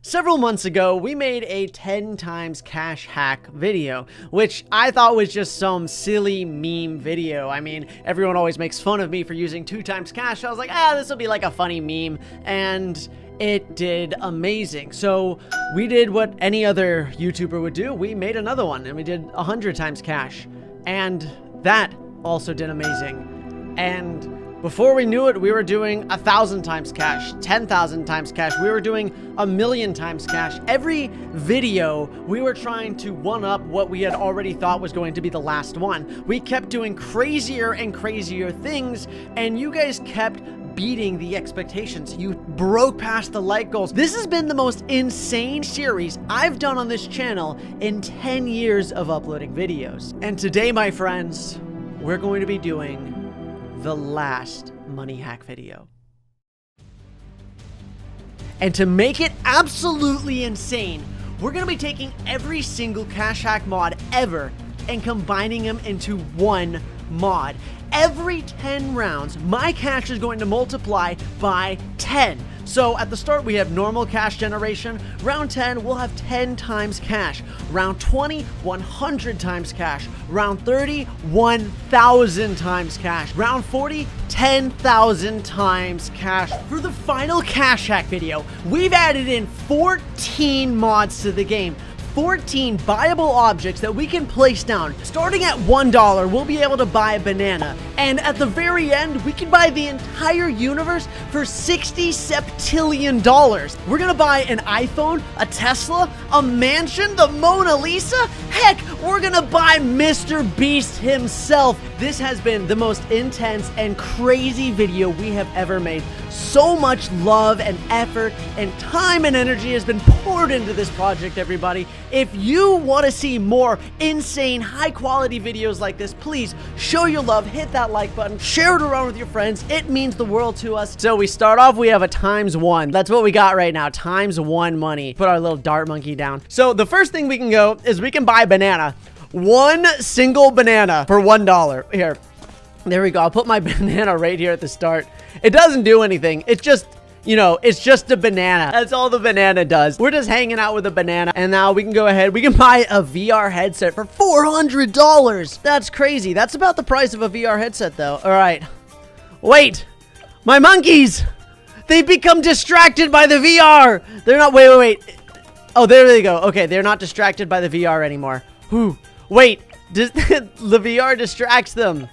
Several months ago, we made a 10 times cash hack video, which I thought was just some silly meme video. I mean, everyone always makes fun of me for using 2 times cash. I was like, this will be like a funny meme, and it did amazing. So we did what any other YouTuber would do. We made another one, and we did 100 times cash, and that also did amazing. And before we knew it, we were doing 1,000 times cash, 10,000 times cash. We were doing 1,000,000 times cash. Every video, we were trying to one-up what we had already thought was going to be the last one. We kept doing crazier and crazier things, and you guys kept beating the expectations. You broke past the like goals. This has been the most insane series I've done on this channel in 10 years of uploading videos. And today, my friends, we're going to be doing the last money hack video. And to make it absolutely insane, we're gonna be taking every single cash hack mod ever and combining them into one mod. Every 10 rounds, my cash is going to multiply by 10. So at the start, we have normal cash generation. Round 10, we'll have 10 times cash. Round 20, 100 times cash. Round 30, 1,000 times cash. Round 40, 10,000 times cash. For the final cash hack video, we've added in 14 mods to the game. 14 buyable objects that we can place down. Starting at $1, we'll be able to buy a banana. And at the very end, we can buy the entire universe for $60 septillion. We're gonna buy an iPhone, a Tesla, a mansion, the Mona Lisa. Heck, we're gonna buy Mr. Beast himself. This has been the most intense and crazy video we have ever made. So much love and effort and time and energy has been poured into this project, everybody. If you want to see more insane, high-quality videos like this, please show your love, hit that like button, share it around with your friends. It means the world to us. So we start off, we have a ×1. That's what we got right now, ×1 money. Put our little dart monkey down. So the first thing we can go is we can buy a banana. One single banana for $1. Here. There we go. I'll put my banana right here at the start. It doesn't do anything. It's just, you know, it's just a banana. That's all the banana does. We're just hanging out with a banana. And now we can go ahead. We can buy a VR headset for $400. That's crazy. That's about the price of a VR headset, though. All right. Wait. My monkeys. They've become distracted by the VR. They're not. Wait. Oh, there they go. Okay, they're not distracted by the VR anymore. Whew. Wait. The VR distracts them.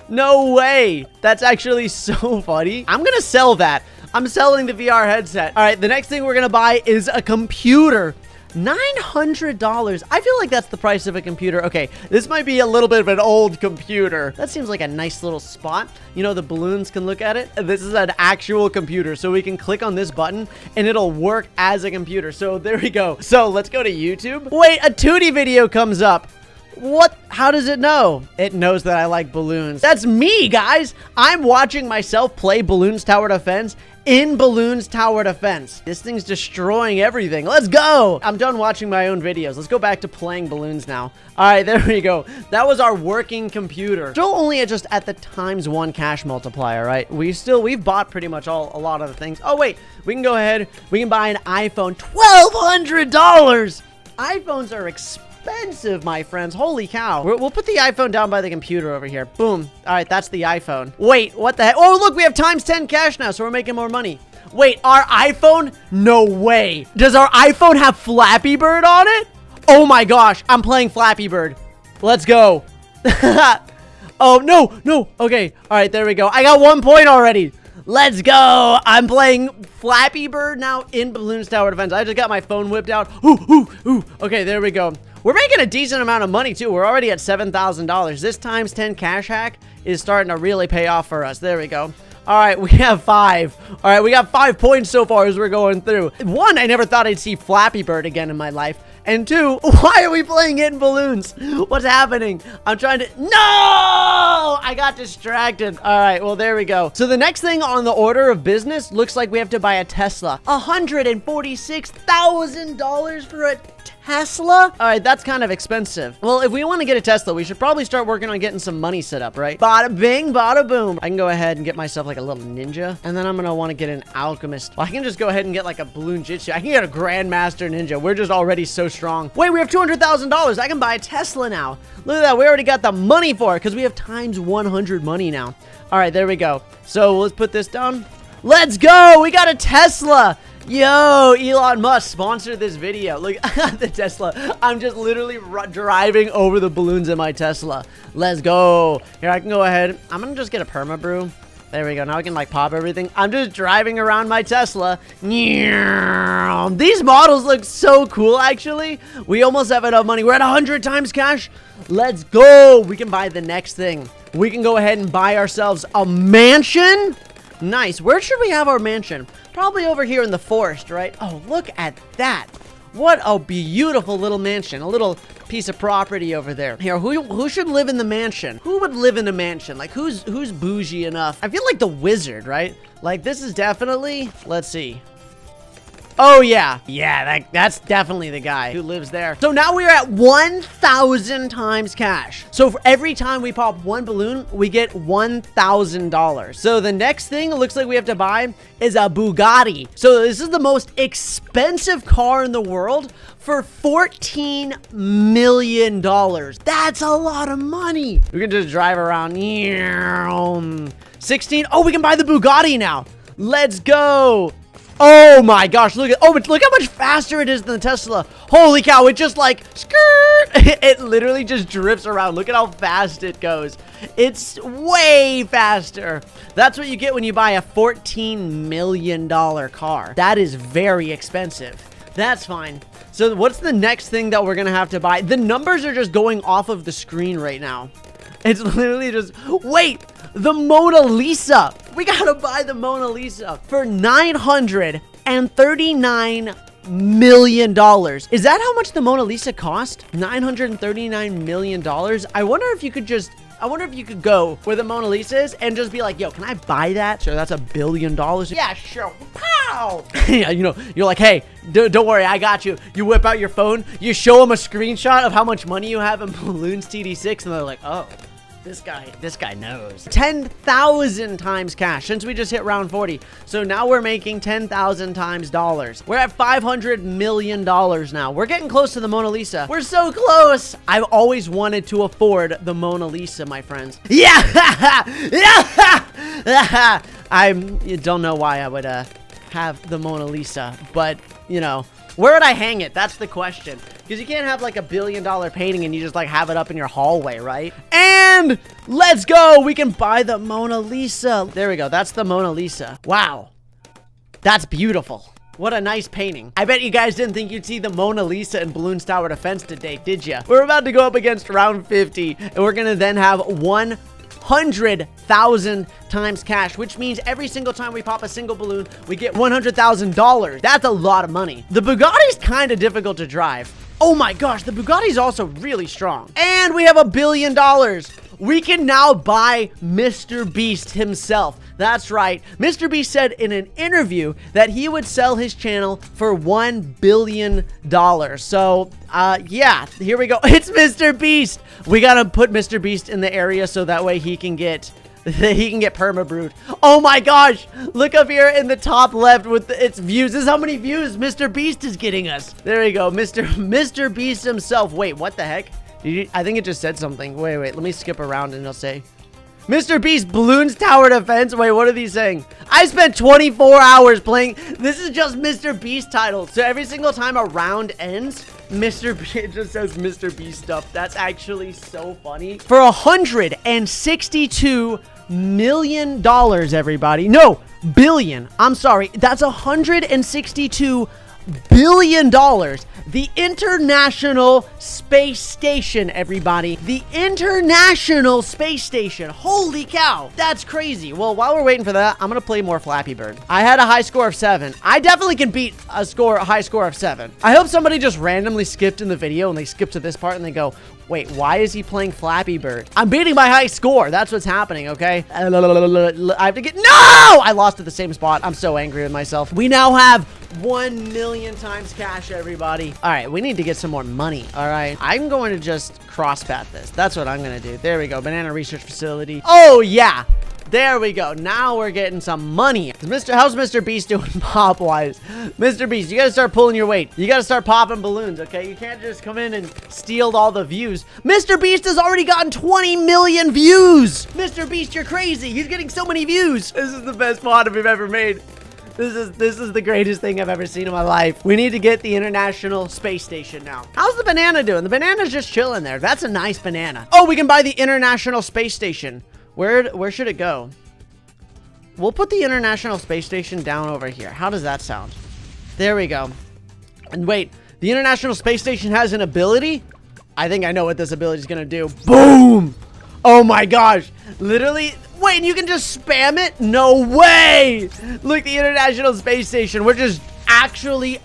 No way. That's actually so funny. I'm gonna sell that. I'm selling the VR headset. All right, the next thing we're gonna buy is a computer. $900. I feel like that's the price of a computer. Okay, this might be a little bit of an old computer. That seems like a nice little spot. You know, the balloons can look at it. This is an actual computer, so we can click on this button and it'll work as a computer. So there we go. So let's go to YouTube. Wait, a Tewtiy video comes up. What? How does it know? It knows that I like balloons. That's me, guys. I'm watching myself play Balloons Tower Defense in Balloons Tower Defense. This thing's destroying everything. Let's go. I'm done watching my own videos. Let's go back to playing balloons now. All right, there we go. That was our working computer. Still only just at the ×1 cash multiplier, right? We've bought pretty much a lot of the things. Oh, wait. We can go ahead. We can buy an iPhone. $1,200. iPhones are expensive, my friends. Holy cow. We'll put the iPhone down by the computer over here. Boom. All right, that's the iPhone. Wait, what the heck? Oh, look, we have ×10 cash now, so we're making more money. Wait, our iPhone? No way. Does our iPhone have Flappy Bird on it? Oh my gosh, I'm playing Flappy Bird. Let's go. Oh, no. Okay, all right, there we go. I got 1 point already. Let's go. I'm playing Flappy Bird now in Balloons Tower Defense. I just got my phone whipped out. Ooh. Okay, there we go. We're making a decent amount of money, too. We're already at $7,000. This ×10 cash hack is starting to really pay off for us. There we go. All right, we have 5. All right, we got 5 points so far as we're going through. 1, I never thought I'd see Flappy Bird again in my life. And 2, why are we playing it in balloons? What's happening? I'm trying to... No! I got distracted. All right, well, there we go. So the next thing on the order of business looks like we have to buy a Tesla. $146,000 for a Tesla? All right, that's kind of expensive. Well, if we want to get a Tesla, we should probably start working on getting some money set up, right? Bada bing, bada boom. I can go ahead and get myself like a little ninja, and then I'm gonna want to get an alchemist. Well, I can just go ahead and get like a balloon jitsu. I can get a grandmaster ninja. We're just already so strong. Wait, we have $200,000. I can buy a Tesla now. Look at that. We already got the money for it because we have times 100 money now. All right, there we go. So let's put this down. Let's go. We got a Tesla. Yo, Elon Musk sponsored this video. Look at the Tesla. I'm just literally driving over the balloons in my Tesla. Let's go. Here, I can go ahead. I'm gonna just get a perma brew. There we go. Now I can like pop everything. I'm just driving around my Tesla. These models look so cool, actually. We almost have enough money. We're at 100 times cash. Let's go. We can buy the next thing. We can go ahead and buy ourselves a mansion. Nice. Where should we have our mansion? Probably over here in the forest, right? Oh, look at that. What a beautiful little mansion. A little piece of property over there. Here, who should live in the mansion? Who would live in a mansion? Like, who's bougie enough? I feel like the wizard, right? Like, this is definitely... Let's see. Oh, yeah. Yeah, that's definitely the guy who lives there. So now we're at 1,000 times cash. So for every time we pop one balloon, we get $1,000. So the next thing it looks like we have to buy is a Bugatti. So this is the most expensive car in the world for $14 million. That's a lot of money. We can just drive around. 16. Oh, we can buy the Bugatti now. Let's go. Oh my gosh, look how much faster it is than the Tesla. Holy cow, it just like skirt. It literally just drifts around. Look at how fast it goes. It's way faster. That's what you get when you buy a $14 million car. That is very expensive. That's fine. So what's the next thing that we're gonna have to buy? The numbers are just going off of the screen right now. It's literally just, wait, the Mona Lisa. We gotta buy the Mona Lisa for $939 million. Is that how much the Mona Lisa cost? $939 million? I wonder if you could go where the Mona Lisa is and just be like, yo, can I buy that? Sure, that's $1 billion. Yeah, sure. Pow! Yeah, you know, you're like, hey, don't worry, I got you. You whip out your phone, you show them a screenshot of how much money you have in Balloons TD6, and they're like, oh. This guy knows. 10,000 times cash since we just hit round 40. So now we're making 10,000 times dollars. We're at $500 million now. We're getting close to the Mona Lisa. We're so close. I've always wanted to afford the Mona Lisa, my friends. Yeah. Yeah. I don't know why I would have the Mona Lisa, but you know, where would I hang it? That's the question. Because you can't have like $1 billion painting and you just like have it up in your hallway, right? And let's go. We can buy the Mona Lisa. There we go. That's the Mona Lisa. Wow. That's beautiful. What a nice painting. I bet you guys didn't think you'd see the Mona Lisa in Balloons Tower Defense today, did you? We're about to go up against round 50 and we're going to then have 100,000 times cash, which means every single time we pop a single balloon, we get $100,000. That's a lot of money. The Bugatti's kind of difficult to drive. Oh my gosh, the Bugatti's also really strong. And we have $1 billion. We can now buy Mr. Beast himself. That's right. Mr. Beast said in an interview that he would sell his channel for $1 billion. So, yeah, here we go. It's Mr. Beast. We gotta put Mr. Beast in the area so that way he can get perma brewed. Oh my gosh, look up here in the top left with its views. This is how many views Mr. Beast is getting us. There we go, Mr. Beast himself. Wait, what the heck? I think it just said something. Wait, let me skip around and it'll say Mr. Beast Balloons Tower Defense. Wait, what are these saying? I spent 24 hours playing. This is just Mr. Beast titles. So every single time a round ends, it just says Mr. Beast stuff. That's actually so funny. For $162 million, everybody. No, billion. I'm sorry. That's $162 billion. The International Space Station, everybody. The International Space Station. Holy cow. That's crazy. Well, while we're waiting for that, I'm going to play more Flappy Bird. I had a high score of 7. I definitely can beat a high score of 7. I hope somebody just randomly skipped in the video and they skip to this part and they go, wait, why is he playing Flappy Bird? I'm beating my high score. That's what's happening, okay? I have to get... No! I lost at the same spot. I'm so angry with myself. We now have 1 million times cash, everybody. All right, we need to get some more money. All right, I'm going to just cross-pat this. That's what I'm going to do. There we go. Banana research facility. Oh, yeah. There we go. Now we're getting some money. How's Mr. Beast doing pop-wise? Mr. Beast, you got to start pulling your weight. You got to start popping balloons, okay? You can't just come in and steal all the views. Mr. Beast has already gotten 20 million views. Mr. Beast, you're crazy. He's getting so many views. This is the best mod we've ever made. This is the greatest thing I've ever seen in my life. We need to get the International Space Station now. How's the banana doing? The banana's just chilling there. That's a nice banana. Oh, we can buy the International Space Station. Where should it go? We'll put the International Space Station down over here. How does that sound? There we go. And wait, the International Space Station has an ability? I think I know what this ability is going to do. Boom! Oh my gosh. Literally... Wait, and you can just spam it? No way! Look, the International Space Station. We're just actually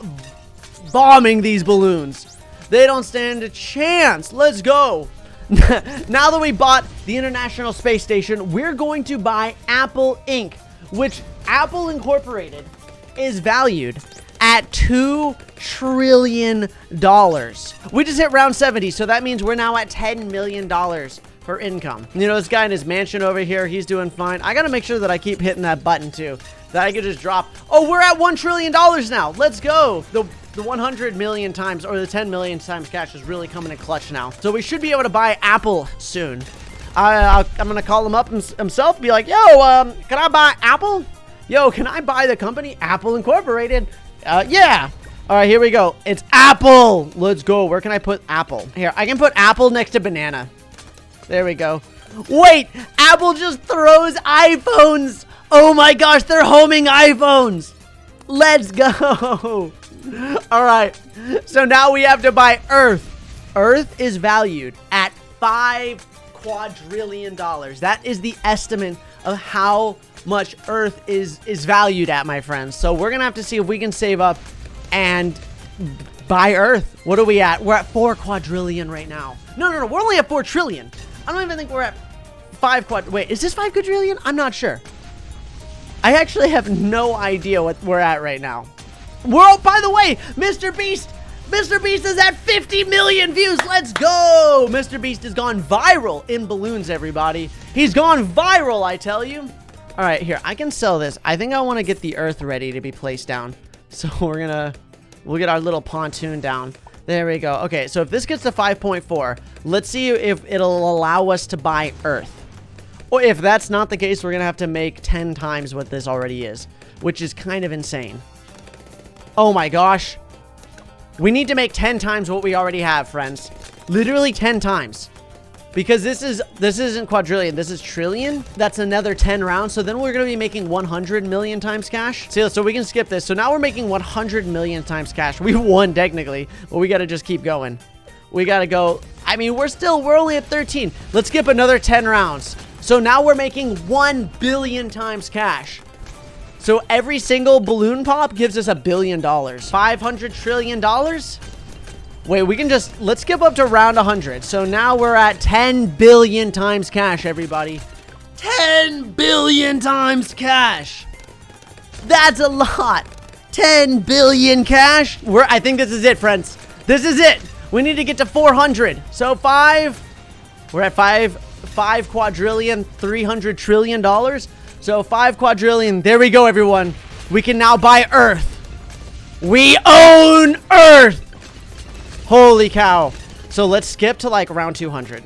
bombing these balloons. They don't stand a chance. Let's go. Now that we bought the International Space Station, we're going to buy Apple Inc., which Apple Incorporated is valued at $2 trillion. We just hit round 70, so that means we're now at $10 million. For income. You know, this guy in his mansion over here, he's doing fine. I gotta make sure that I keep hitting that button too, that I can just drop. Oh, we're at $1 trillion now. Let's go. The 100 million times, or the 10 million times cash is really coming in clutch now. So we should be able to buy Apple soon. I'm gonna call him up himself, be like, yo, can I buy Apple? Yo, can I buy the company Apple Incorporated? Yeah. All right, here we go. It's Apple. Let's go. Where can I put Apple? Here, I can put Apple next to banana. There we go. Wait, Apple just throws iPhones. Oh my gosh, they're homing iPhones. Let's go. All right, so now we have to buy Earth. Earth is valued at $5 quadrillion. That is the estimate of how much Earth is valued at, my friends. So we're gonna have to see if we can save up and buy Earth. What are we at? We're at 4 quadrillion right now. No, we're only at 4 trillion. I don't even think we're at 5 quad. Wait, is this 5 quadrillion? I'm not sure. I actually have no idea what we're at right now. By the way, Mr. Beast is at 50 million views. Let's go. Mr. Beast has gone viral in balloons, everybody. He's gone viral, I tell you. All right, here, I can sell this. I think I want to get the Earth ready to be placed down. So we'll get our little pontoon down. There we go. Okay, so if this gets to 5.4, let's see if it'll allow us to buy Earth. Or if that's not the case, we're going to have to make 10 times what this already is, which is kind of insane. Oh my gosh. We need to make 10 times what we already have, friends. Literally 10 times. Because this isn't quadrillion, this is trillion. That's another 10 rounds. So then we're going to be making 100 million times cash. So we can skip this. So now we're making 100 million times cash. We won technically, but we got to just keep going. We got to go. I mean, we're only at 13. Let's skip another 10 rounds. So now we're making 1 billion times cash. So every single balloon pop gives us $1 billion. $500 trillion. Wait, let's skip up to round 100. So now we're at 10 billion times cash, everybody. 10 billion times cash. That's a lot. 10 billion cash. I think this is it, friends. This is it. We need to get to 400. So we're at 5 quadrillion, $300 trillion. So 5 quadrillion. There we go, everyone. We can now buy Earth. We own Earth. Holy cow. So let's skip to like around 200.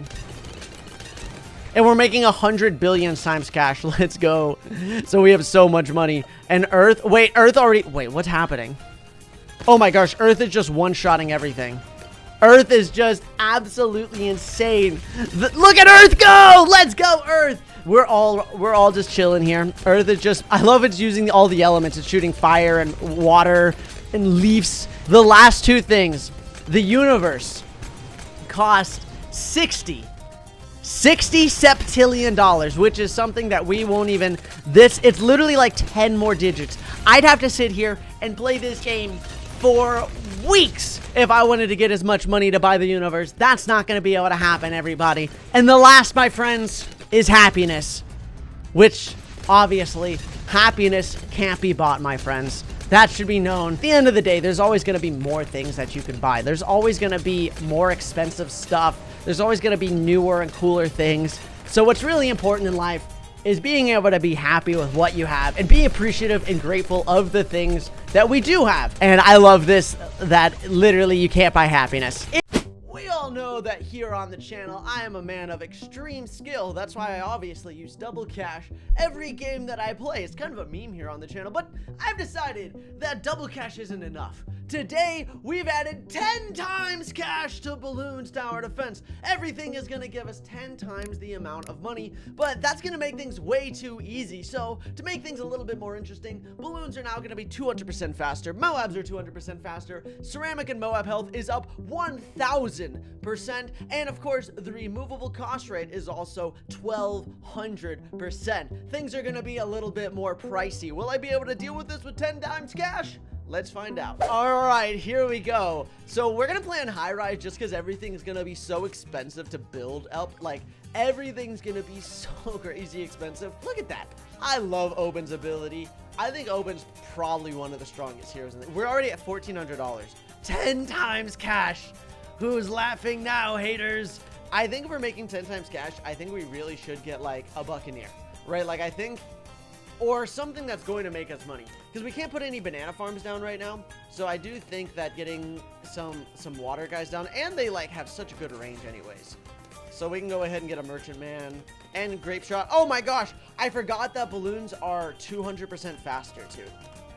And we're making 100 billion times cash. Let's go. So we have so much money. And Earth, wait, what's happening? Oh my gosh, Earth is just one-shotting everything. Earth is just absolutely insane. Look at Earth go! Let's go, Earth! We're all just chilling here. Earth is just, I love it's using all the elements. It's shooting fire and water and leaves. The last two things. The universe cost 60 septillion, which is something that we won't even, it's literally like 10 more digits. I'd have to sit here and play this game for weeks if I wanted to get as much money to buy the universe. That's not going to be able to happen, everybody. And the last, my friends, is happiness, which obviously happiness can't be bought, my friends. That should be known. At the end of the day, there's always going to be more things that you can buy. There's always going to be more expensive stuff. There's always going to be newer and cooler things. So what's really important in life is being able to be happy with what you have and be appreciative and grateful of the things that we do have. And I love this, that literally you can't buy happiness. We all know that here on the channel, I am a man of extreme skill. That's why I obviously use double cash every game that I play. It's kind of a meme here on the channel, but I've decided that double cash isn't enough. Today, we've added 10 times cash to Balloons Tower Defense. Everything is gonna give us 10 times the amount of money, but that's gonna make things way too easy. So to make things a little bit more interesting, balloons are now gonna be 200% faster, Moabs are 200% faster, ceramic and Moab health is up 1,000%, and of course, the removable cost rate is also 1,200%. Things are gonna be a little bit more pricey. Will I be able to deal with this with 10 times cash? Let's find out. All right, here we go. So we're gonna play on high rise just because everything's gonna be so expensive to build up. Like, everything's gonna be so crazy expensive. Look at that. I love Oben's ability. I think Oben's probably one of the strongest heroes. We're already at $1,400. 10 times cash. Who's laughing now, haters? I think if we're making 10 times cash, I think we really should get like a Buccaneer, right? Like, I think, or something that's going to make us money, because we can't put any banana farms down right now. So I do think that getting some water guys down, and they like have such a good range anyways, so we can go ahead and get a merchant man and grape shot. Oh my gosh, I forgot that balloons are 200% faster too,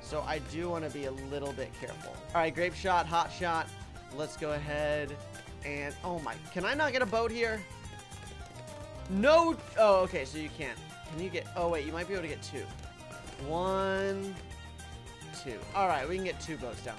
so I do want to be a little bit careful. All right, grape shot, hot shot. Let's go ahead and, oh my, can I not get a boat here? No. Oh, okay, so you can't. Can you get, oh wait, you might be able to get 2. 1, 2. All right, we can get 2 boats down.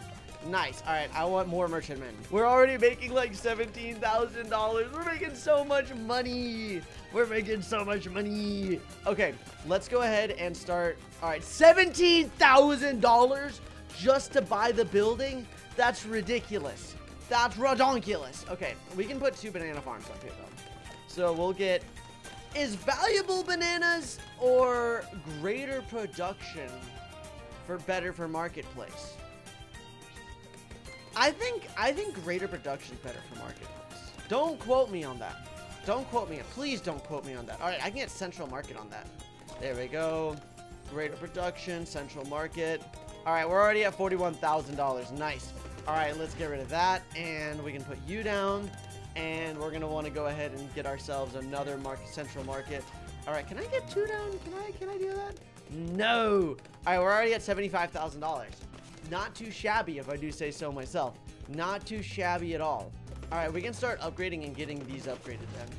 Nice. All right, I want more merchantmen. We're already making like $17,000. We're making so much money. We're making so much money. Okay, let's go ahead and start. All right, $17,000 just to buy the building? That's ridiculous. That's redonkulous. Okay, we can put 2 banana farms up here though. So we'll get, is valuable bananas or greater production better for marketplace? I think greater production is better for marketplace. Don't quote me on that. Don't quote me. Please don't quote me on that. All right, I can get central market on that. There we go. Greater production, central market. All right, we're already at $41,000. Nice. All right, let's get rid of that, and we can put you down. And we're gonna want to go ahead and get ourselves another central market. All right, can I get 2 down? Can I do that? No. All right, we're already at $75,000. Not too shabby, if I do say so myself. Not too shabby at all. All right, we can start upgrading and getting these upgraded then.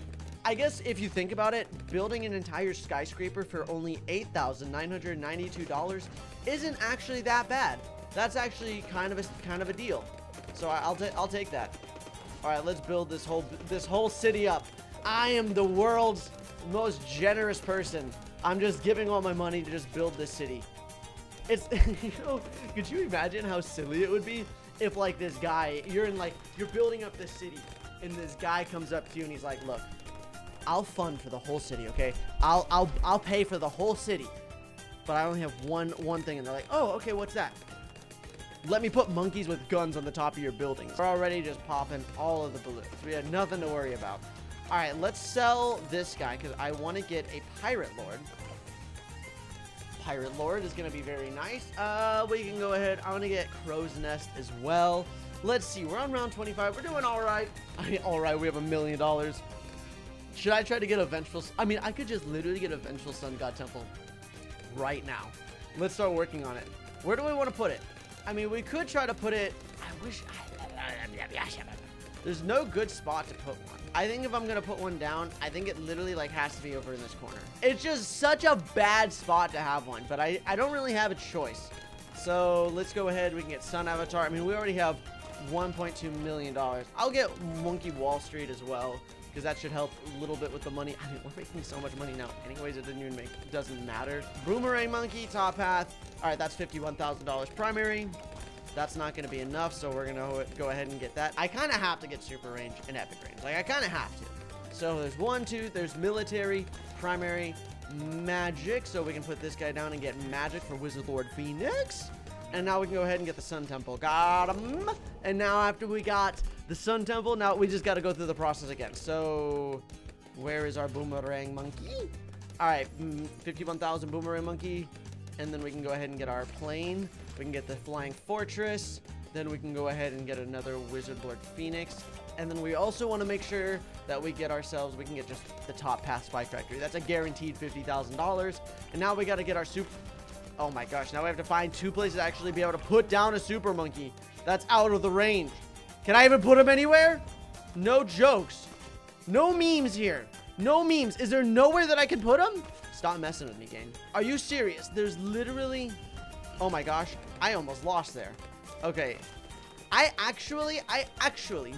I guess if you think about it, building an entire skyscraper for only $8,992 isn't actually that bad. That's actually kind of a deal. So I'll take that. All right, let's build this whole city up. I am the world's most generous person. I'm just giving all my money to just build this city. It's, you know, could you imagine how silly it would be if like this guy, you're building up this city, and this guy comes up to you and he's like, look, I'll fund for the whole city, okay? I'll pay for the whole city, but I only have one thing. And they're like, oh, okay, what's that? Let me put monkeys with guns on the top of your buildings. We're already just popping all of the balloons. We had nothing to worry about. All right, let's sell this guy because I want to get a pirate lord. Pirate lord is going to be very nice. We can go ahead. I want to get crow's nest as well. Let's see. We're on round 25. We're doing all right. I mean, all right. We have $1 million. Should I try to get a vengeful? I mean, I could just literally get a vengeful sun god temple right now. Let's start working on it. Where do we want to put it? I mean, we could try to put it, there's no good spot to put one. I think if I'm going to put one down, I think it literally like has to be over in this corner. It's just such a bad spot to have one, but I don't really have a choice. So let's go ahead. We can get Sun Avatar. I mean, we already have $1.2 million. I'll get Monkey Wall Street as well, because that should help a little bit with the money. I mean, we're making so much money now. Anyways, it doesn't matter. Boomerang Monkey, top path. All right, that's $51,000 primary. That's not going to be enough, so we're going to go ahead and get that. I kind of have to get super range and epic range. Like, I kind of have to. So there's 1, 2, there's military, primary, magic. So we can put this guy down and get magic for Wizard Lord Phoenix. And now we can go ahead and get the Sun Temple. Got him. And now after we got the Sun Temple, now we just got to go through the process again. So where is our boomerang monkey? All right, 51,000 boomerang monkey. And then we can go ahead and get our plane. We can get the flying fortress. Then we can go ahead and get another Wizard Lord Phoenix. And then we also want to make sure that we get ourselves, we can get just the top path spike factory. That's a guaranteed $50,000. And now we got to get our super. Oh my gosh, now we have to find 2 places to actually be able to put down a super monkey that's out of the range. Can I even put him anywhere? No jokes. No memes here. No memes. Is there nowhere that I can put him? Stop messing with me, game. Are you serious? There's literally... Oh my gosh, I almost lost there. Okay. I actually,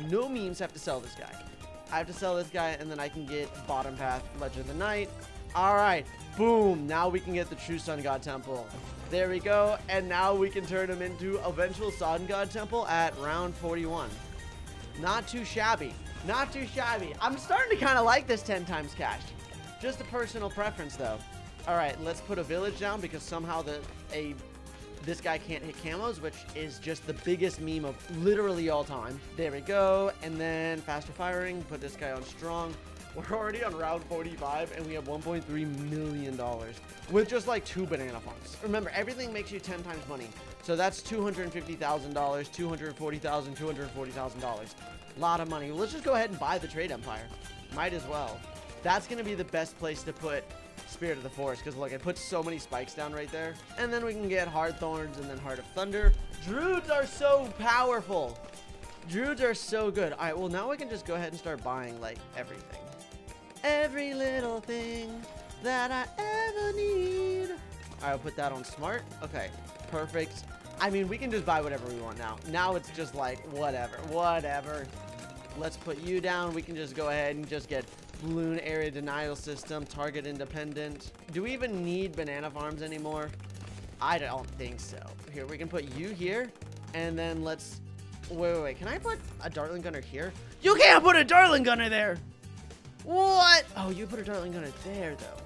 no memes, have to sell this guy. I have to sell this guy, and then I can get bottom path Legend of the Night. All right. Boom. Now we can get the true Sun God Temple. There we go. And now we can turn him into eventual Sun God Temple at round 41. Not too shabby. Not too shabby. I'm starting to kind of like this 10 times cash. Just a personal preference, though. All right, let's put a village down because somehow this guy can't hit camos, which is just the biggest meme of literally all time. There we go. And then faster firing. Put this guy on strong. We're already on round 45, and we have $1.3 million with just like 2 banana farms. Remember, everything makes you 10 times money. So that's $250,000, $240,000, $240,000. A lot of money. Well, let's just go ahead and buy the Trade Empire. Might as well. That's going to be the best place to put Spirit of the Forest, because look, it puts so many spikes down right there. And then we can get Hard Thorns and then Heart of Thunder. Druids are so powerful. Druids are so good. All right, well, now we can just go ahead and start buying like everything. Every little thing that I ever need. All right, I'll put that on smart. Okay, perfect. I mean, we can just buy whatever we want now. Now it's just like, whatever. Let's put you down. We can just go ahead and just get balloon area denial system, target independent. Do we even need banana farms anymore? I don't think so. Here, we can put you here. And then let's, wait. Can I put a Dartling Gunner here? You can't put a Dartling Gunner there. What? Oh, you put a Dartling Gunner there, though.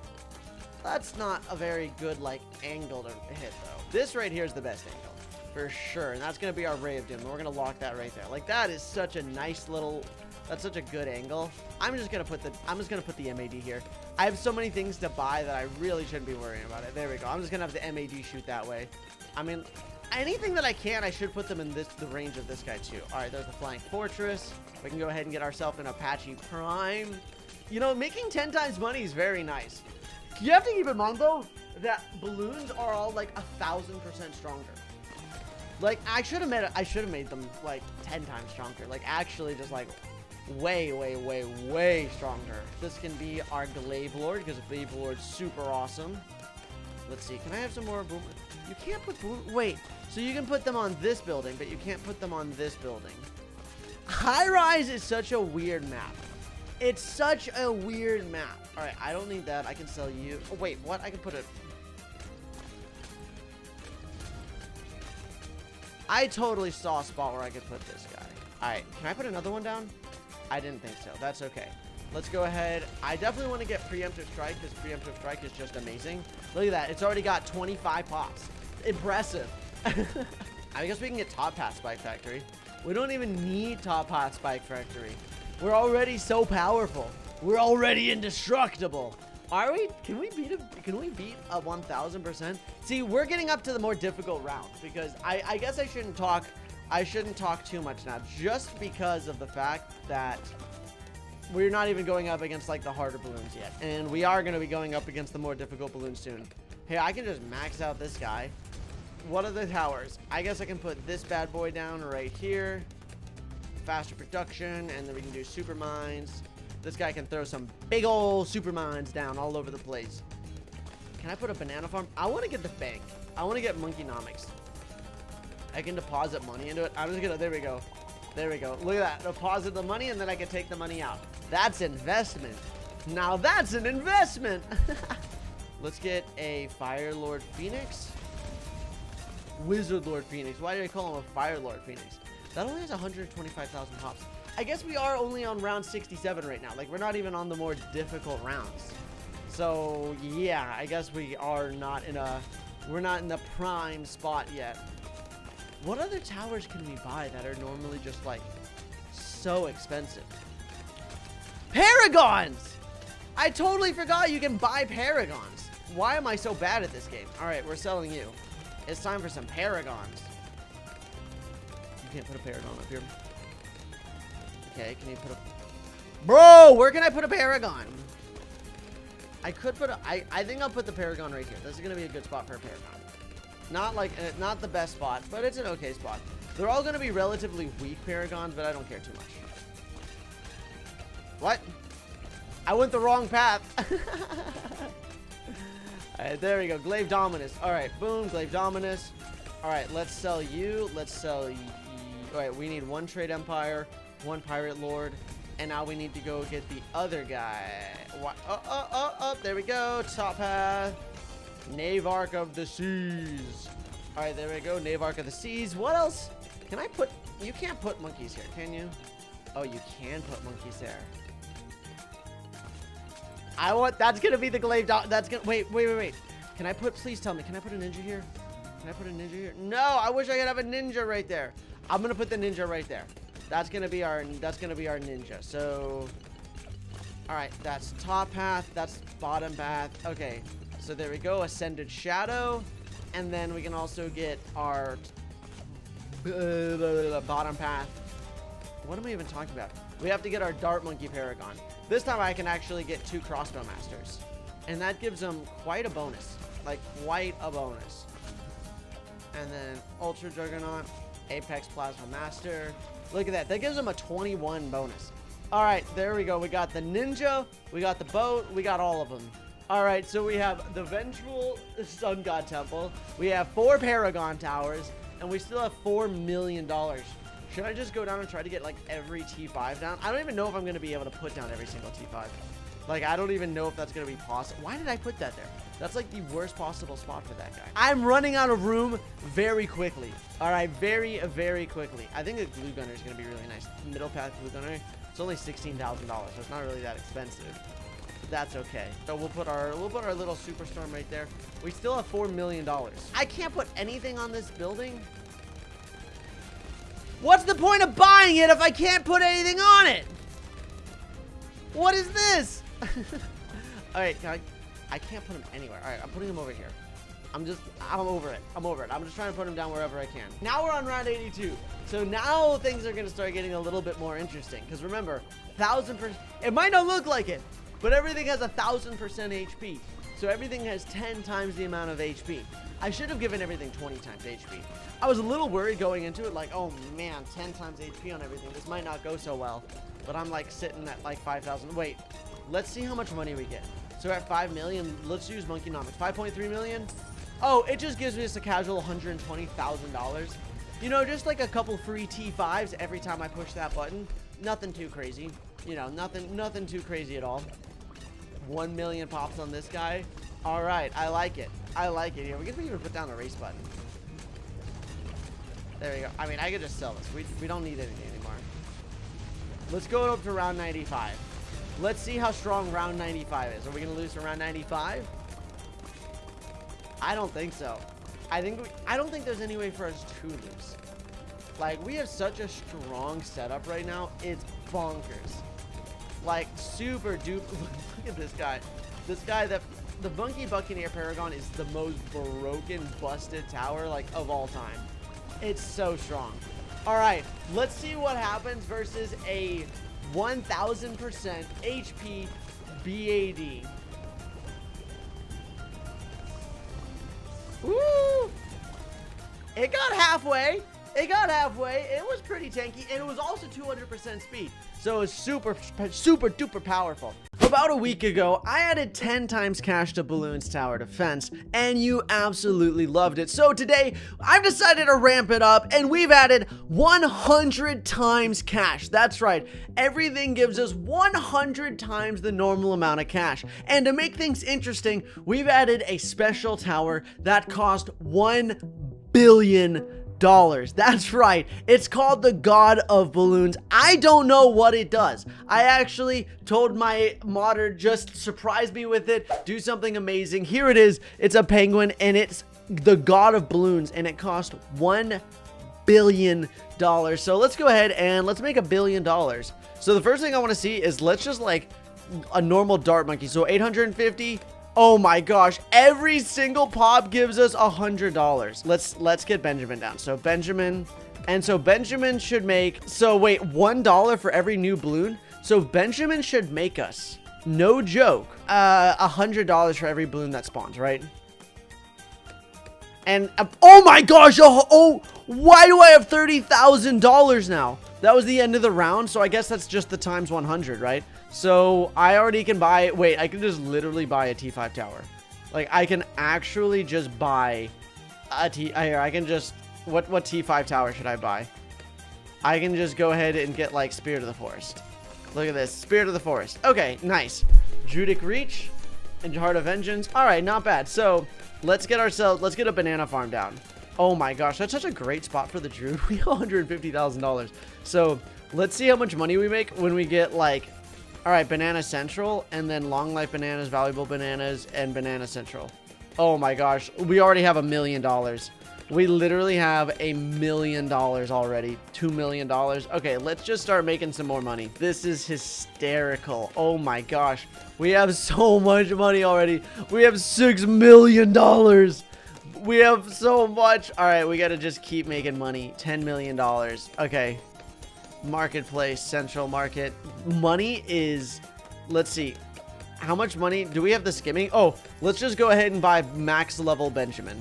That's not a very good, like, angle to hit, though. This right here is the best angle, for sure. And that's going to be our Ray of Doom. And we're going to lock that right there. Like, that is such a nice little... That's such a good angle. I'm just going to put the MAD here. I have so many things to buy that I really shouldn't be worrying about it. There we go. I'm just going to have the MAD shoot that way. I mean, anything that I can, I should put them in the range of this guy, too. All right, there's the Flying Fortress. We can go ahead and get ourselves an Apache Prime. You know, making 10 times money is very nice. You have to keep in mind, though, that balloons are all like 1,000% stronger. Like, I should have made them like 10 times stronger. Like, actually, just like way stronger. This can be our Glaive Lord because Glaive Lord's super awesome. Let's see. Can I have some more boom? You can't put boom. Wait. So you can put them on this building, but you can't put them on this building. High Rise is such a weird map. It's such a weird map. All right, I don't need that. I can sell you. Oh, wait, what? I can put it. I totally saw a spot where I could put this guy. All right, can I put another one down? I didn't think so. That's okay. Let's go ahead. I definitely want to get Preemptive Strike because Preemptive Strike is just amazing. Look at that. It's already got 25 pops. Impressive. I guess we can get Top Path Spike Factory. We don't even need Top Path Spike Factory. We're already so powerful. We're already indestructible. Are we? Can we beat a 1,000%? See, we're getting up to the more difficult rounds because I guess I shouldn't talk too much now, just because of the fact that we're not even going up against like the harder balloons yet, and we are going to be going up against the more difficult balloons soon. Hey, I can just max out this guy. What are the towers? I guess I can put this bad boy down right here. Faster production, and then we can do super mines. This guy can throw some big old super mines down all over the place. Can I put a banana farm? I want to get the bank. I want to get Monkeynomics. I can deposit money into it. I'm just gonna, there we go. Look at that, deposit the money and then I can take the money out. That's investment. Now that's an investment. Let's get a Fire Lord Phoenix. Wizard Lord Phoenix. Why did I call him a Fire Lord Phoenix? That only has 125,000 pops. I guess we are only on round 67 right now. Like, we're not even on the more difficult rounds. So, yeah, I guess we are not in a... We're not in the prime spot yet. What other towers can we buy that are normally just like so expensive? Paragons! I totally forgot you can buy paragons. Why am I so bad at this game? All right, we're selling you. It's time for some paragons. You can't put a paragon up here. Okay, can you put a... Bro, where can I put a paragon? I could put a... I think I'll put the paragon right here. This is going to be a good spot for a paragon. Not like... not the best spot, but it's an okay spot. They're all going to be relatively weak paragons, but I don't care too much. What? I went the wrong path. Alright, there we go. Glaive Dominus. Alright, boom. Glaive Dominus. Alright, let's sell you. Let's sell you. Alright, we need one Trade Empire, one Pirate Lord, and now we need to go get the other guy. What? Oh, there we go. Top path. Knave Arc of the Seas. Alright, there we go. Knave Arc of the Seas. What else? Can I put... You can't put monkeys here, can you? Oh, you can put monkeys there. I want... That's going to be the glaive... That's going to... Wait. Can I put... Please tell me. Can I put a ninja here? Can I put a ninja here? No, I wish I could have a ninja right there. I'm going to put the ninja right there. That's going to be our... That's going to be our ninja. So... Alright, that's top path. That's bottom path. Okay. So there we go. Ascended Shadow. And then we can also get our... bottom path. What am I even talking about? We have to get our Dart Monkey Paragon. This time I can actually get 2 Crossbow Masters. And that gives them quite a bonus. Like, quite a bonus. And then Ultra Juggernaut, Apex Plasma Master. Look at that. That gives them a 21 bonus. Alright, there we go. We got the Ninja. We got the Boat. We got all of them. Alright, so we have the Vengeful Sun God Temple. We have 4 Paragon Towers. And we still have $4 million. Should I just go down and try to get, like, every T5 down? I don't even know if I'm going to be able to put down every single T5. Like, I don't even know if that's going to be possible. Why did I put that there? That's, like, the worst possible spot for that guy. I'm running out of room very quickly. All right, very, very quickly. I think a glue gunner is going to be really nice. Middle path glue gunner. It's only $16,000, so it's not really that expensive. But that's okay. So we'll put our little Superstorm right there. We still have $4 million. I can't put anything on this building. What's the point of buying it if I can't put anything on it? What is this? Alright, I can't put him anywhere. Alright, I'm putting him over here. I'm over it. I'm just trying to put him down wherever I can. Now we're on round 82. So now things are going to start getting a little bit more interesting. Because remember, 1,000%. It might not look like it, but everything has 1,000% HP. So everything has 10 times the amount of HP. I should have given everything 20 times HP. I was a little worried going into it, like, oh man, 10 times HP on everything. This might not go so well. But I'm like sitting at like 5,000. Wait, let's see how much money we get. So we're at 5 million. Let's use Monkeynomics. 5.3 million. Oh, it just gives me just a casual $120,000. You know, just like a couple free T5s every time I push that button. Nothing too crazy. You know, nothing too crazy at all. 1 million pops on this guy. All right, I like it. I like it. Here, we can even put down the race button. There we go. I mean, I could just sell this. We don't need anything anymore. Let's go up to round 95. Let's see how strong round 95 is. Are we going to lose to round 95? I don't think so. I don't think there's any way for us to lose. Like, we have such a strong setup right now. It's bonkers. Like, super duper. Look at this guy. This guy, the Monkey Buccaneer Paragon is the most broken, busted tower, like, of all time. It's so strong. All right, let's see what happens versus a 1,000% HP BAD. Woo! It got halfway. It was pretty tanky, and it was also 200% speed. So it was super duper powerful. About a week ago, I added 10 times cash to Balloon's tower defense, and you absolutely loved it. So today, I've decided to ramp it up, and we've added 100 times cash. That's right. Everything gives us 100 times the normal amount of cash. And to make things interesting, we've added a special tower that cost $1 billion. That's right. It's called the God of Balloons. I don't know what it does. I actually told my modder, just surprise me with it, do something amazing. Here it is. It's a penguin, and it's the God of Balloons, and it cost $1 billion. So let's go ahead and let's make $1 billion. So the first thing I want to see is let's just like a normal dart monkey. So 850. Oh my gosh. Every single pop gives us $100. Let's get Benjamin down. So Benjamin, and so Benjamin should make, so wait, $1 for every new balloon. So Benjamin should make us, no joke, $100 for every balloon that spawns, right? And oh my gosh, oh, why do I have $30,000 now? That was the end of the round, so I guess that's just the times 100, right? So I already can buy, wait, I can just literally buy a T5 tower. Like I can actually just buy a I can just, what T5 tower should I buy? I can just go ahead and get like Spirit of the Forest. Look at this, Spirit of the Forest. Okay, nice. Druidic Reach and Heart of Vengeance. All right, not bad. So let's get a banana farm down. Oh my gosh, that's such a great spot for the Druid. We have $150,000. So let's see how much money we make when we get like, all right, Banana Central, and then Long Life Bananas, Valuable Bananas, and Banana Central. Oh my gosh, we already have $1 million. We literally have $1 million already. $2 million. Okay, let's just start making some more money. This is hysterical. Oh my gosh. We have so much money already. We have $6 million. We have so much. All right, we got to just keep making money. $10 million. Okay. Marketplace, Central Market. Money is, let's see. How much money? Do we have the skimming? Oh, let's just go ahead and buy max level Benjamin.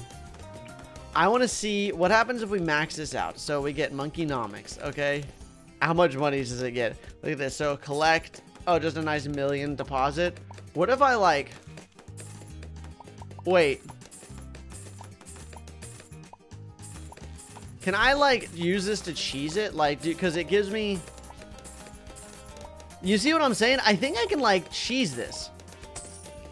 I want to see what happens if we max this out. So we get Monkeynomics, okay? How much money does it get? Look at this. So collect. Oh, just a nice $1 million deposit. What if I like... Wait. Can I like use this to cheese it? Like, because it gives me... You see what I'm saying? I think I can like cheese this.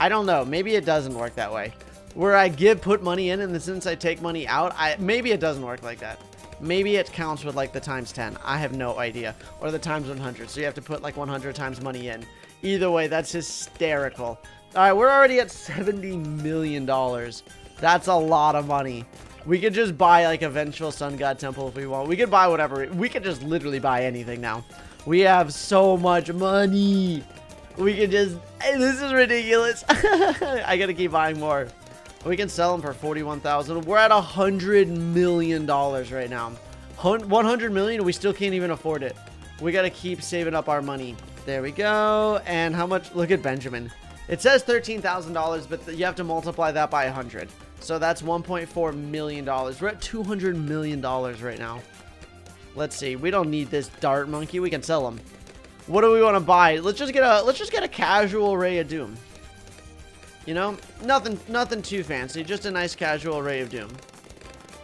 I don't know. Maybe it doesn't work that way. Where I put money in, and then since I take money out, maybe it doesn't work like that. Maybe it counts with like the times 10. I have no idea. Or the times 100. So you have to put like 100 times money in. Either way, that's hysterical. All right, we're already at $70 million. That's a lot of money. We could just buy like a Vengeful Sun God Temple if we want. We could buy whatever. We could just literally buy anything now. We have so much money. We could just... Hey, this is ridiculous. I gotta keep buying more. We can sell them for $41,000. We're at $100 million right now. 100 million, we still can't even afford it. We got to keep saving up our money. There we go. And how much? Look at Benjamin. It says $13,000, but you have to multiply that by 100. So that's $1.4 million. We're at $200 million right now. Let's see. We don't need this dart monkey. We can sell them. What do we want to buy? Let's just get a casual Ray of Doom. You know, nothing too fancy, just a nice casual Ray of Doom.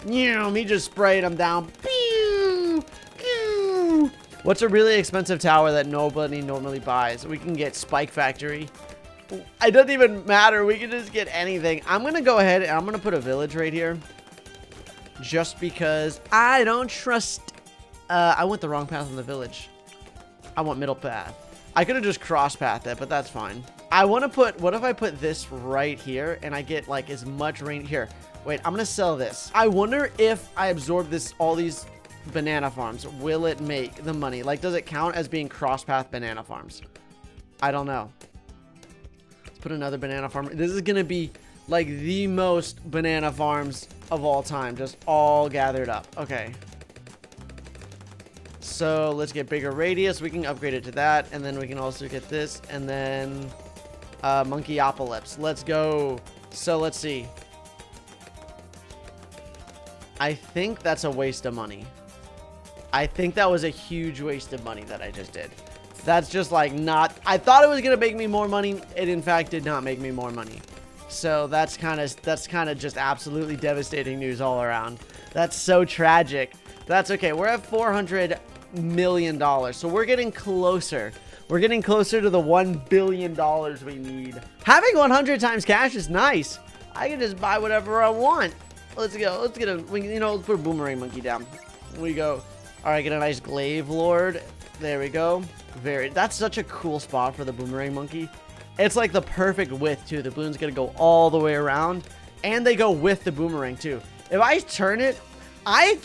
Me just spraying them down. Pew, pew. What's a really expensive tower that nobody normally buys? We can get Spike Factory. It doesn't even matter. We can just get anything. I'm gonna go ahead and I'm gonna put a village right here, just because I don't trust. I went the wrong path in the village. I want middle path. I could have just cross pathed it, but that's fine. I want to put, what if I put this right here and I get like as much rain here? Wait, I'm going to sell this. I wonder if I absorb all these banana farms, will it make the money? Like, does it count as being cross path banana farms? I don't know. Let's put another banana farm. This is going to be like the most banana farms of all time, just all gathered up. Okay. So let's get bigger radius. We can upgrade it to that. And then we can also get this. And then Monkey-opolis. Let's go. So let's see. I think that's a waste of money. I think that was a huge waste of money that I just did. That's just like not... I thought it was going to make me more money. It in fact did not make me more money. So that's kind of just absolutely devastating news all around. That's so tragic. That's okay. We're at $400 million. So we're getting closer. We're getting closer to the $1 billion we need. Having 100 times cash is nice. I can just buy whatever I want. Let's go. Let's get let's put a boomerang monkey down. We go. All right, get a nice glaive lord. There we go. That's such a cool spot for the boomerang monkey. It's like the perfect width too. The balloon's gonna go all the way around, and they go with the boomerang too. If I turn it, I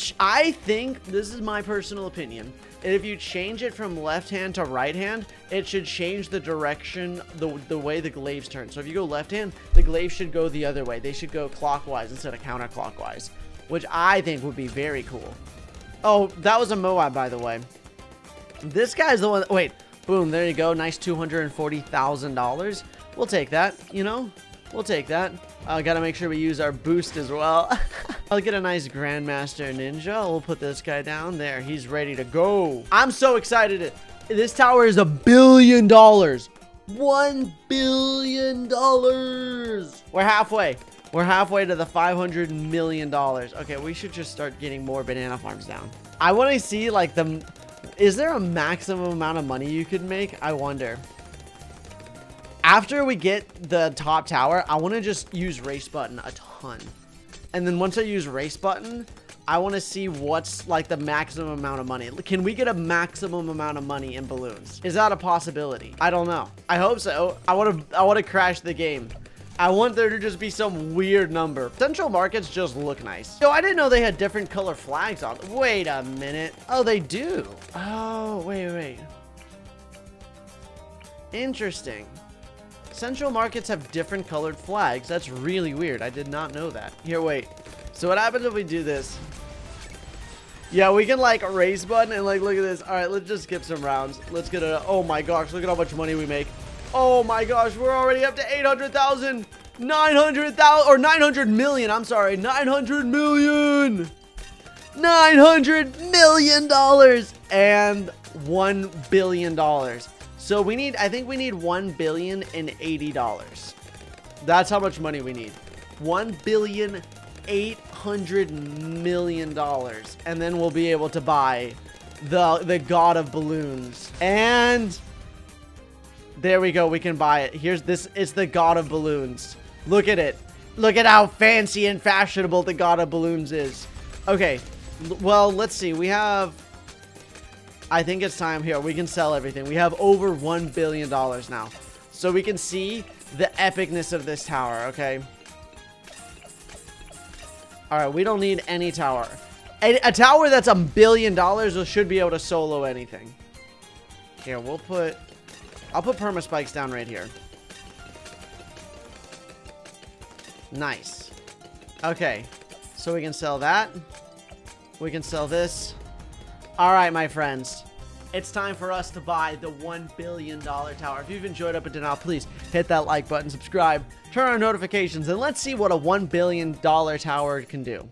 think, this is my personal opinion, and if you change it from left hand to right hand, it should change the direction, the way the glaives turn. So if you go left hand, the glaives should go the other way. They should go clockwise instead of counterclockwise, which I think would be very cool. Oh, that was a Moab, by the way. This guy's the one. Wait, boom, there you go. Nice $240,000. We'll take that, you know? We'll take that. Gotta make sure we use our boost as well. I'll get a nice Grandmaster Ninja. We'll put this guy down there. He's ready to go. I'm so excited. This tower is $1 billion. $1 billion. We're halfway. We're halfway to the $500 million. Okay, we should just start getting more banana farms down. I want to see, like, is there a maximum amount of money you could make? I wonder. After we get the top tower, I want to just use race button a ton. And then once I use race button, I want to see what's like the maximum amount of money. Can we get a maximum amount of money in balloons? Is that a possibility? I don't know. I hope so. I want to crash the game. I want there to just be some weird number. Central markets just look nice. Yo, I didn't know they had different color flags on. Wait a minute. Oh, they do. Oh, wait. Interesting. Central markets have different colored flags. That's really weird. I did not know that. Here, wait. So what happens if we do this? Yeah, we can like race button and like, look at this. All right, let's just skip some rounds. Let's get a, oh my gosh, look at how much money we make. Oh my gosh, we're already up to 800,000, 900,000, or 900 million. I'm sorry, 900 million. $900 million and $1 billion. So we need, I think we need $1,080,000,000. That's how much money we need. $1,800,000,000. And then we'll be able to buy the God of Balloons. And there we go. We can buy it. Here's this. It's the God of Balloons. Look at it. Look at how fancy and fashionable the God of Balloons is. Okay. Well, let's see. We have, I think it's time here. We can sell everything. We have over $1 billion now. So we can see the epicness of this tower, okay? All right, we don't need any tower. A tower that's $1 billion should be able to solo anything. Here, I'll put perma spikes down right here. Nice. Okay, so we can sell that. We can sell this. All right, my friends. It's time for us to buy the $1 billion tower. If you've enjoyed up until now, please hit that like button, subscribe, turn on notifications, and let's see what a $1 billion tower can do.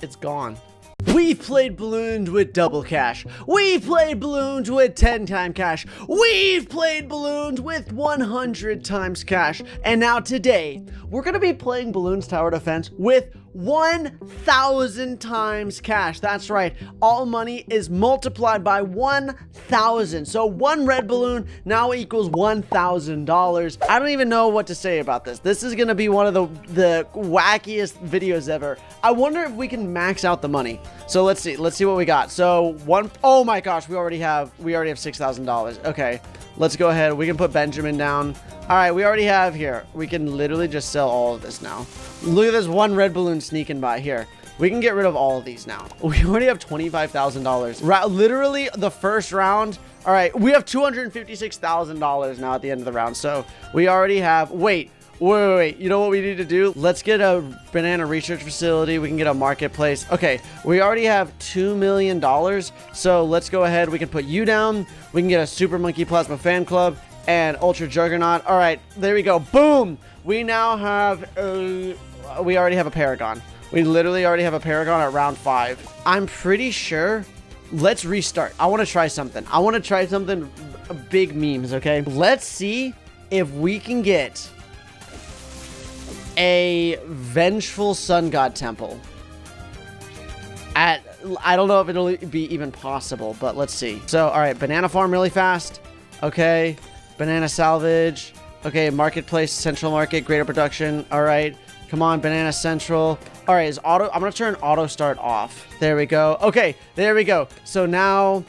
It's gone. We've played balloons with double cash. We've played balloons with 10 times cash. We've played balloons with 100 times cash. And now today, we're going to be playing Balloons Tower Defense with 1,000 times cash. That's right. All money is multiplied by 1,000. So one red balloon now equals $1,000. I don't even know what to say about this. This is going to be one of the wackiest videos ever. I wonder if we can max out the money. So let's see what we got. So oh my gosh, we already have $6,000. Okay, let's go ahead. We can put Benjamin down. All right, we already have here. We can literally just sell all of this now. Look at this one red balloon sneaking by here. We can get rid of all of these now. We already have $25,000. Literally the first round. All right, we have $256,000 now at the end of the round. So we already have, wait. You know what we need to do? Let's get a banana research facility. We can get a marketplace. Okay, we already have $2 million. So let's go ahead. We can put you down. We can get a Super Monkey Plasma Fan Club and Ultra Juggernaut. All right, there we go. Boom. We now have we already have a Paragon. We literally already have a Paragon at round 5. I'm pretty sure. Let's restart. I want to try something. Big memes, okay? Let's see if we can get a Vengeful Sun God Temple at, I don't know if it'll be even possible, but let's see. So, all right, banana farm really fast. Okay, banana salvage. Okay, marketplace, central market, greater production. All right. Come on, banana central. All right, I'm going to turn auto start off. There we go. Okay, there we go. So now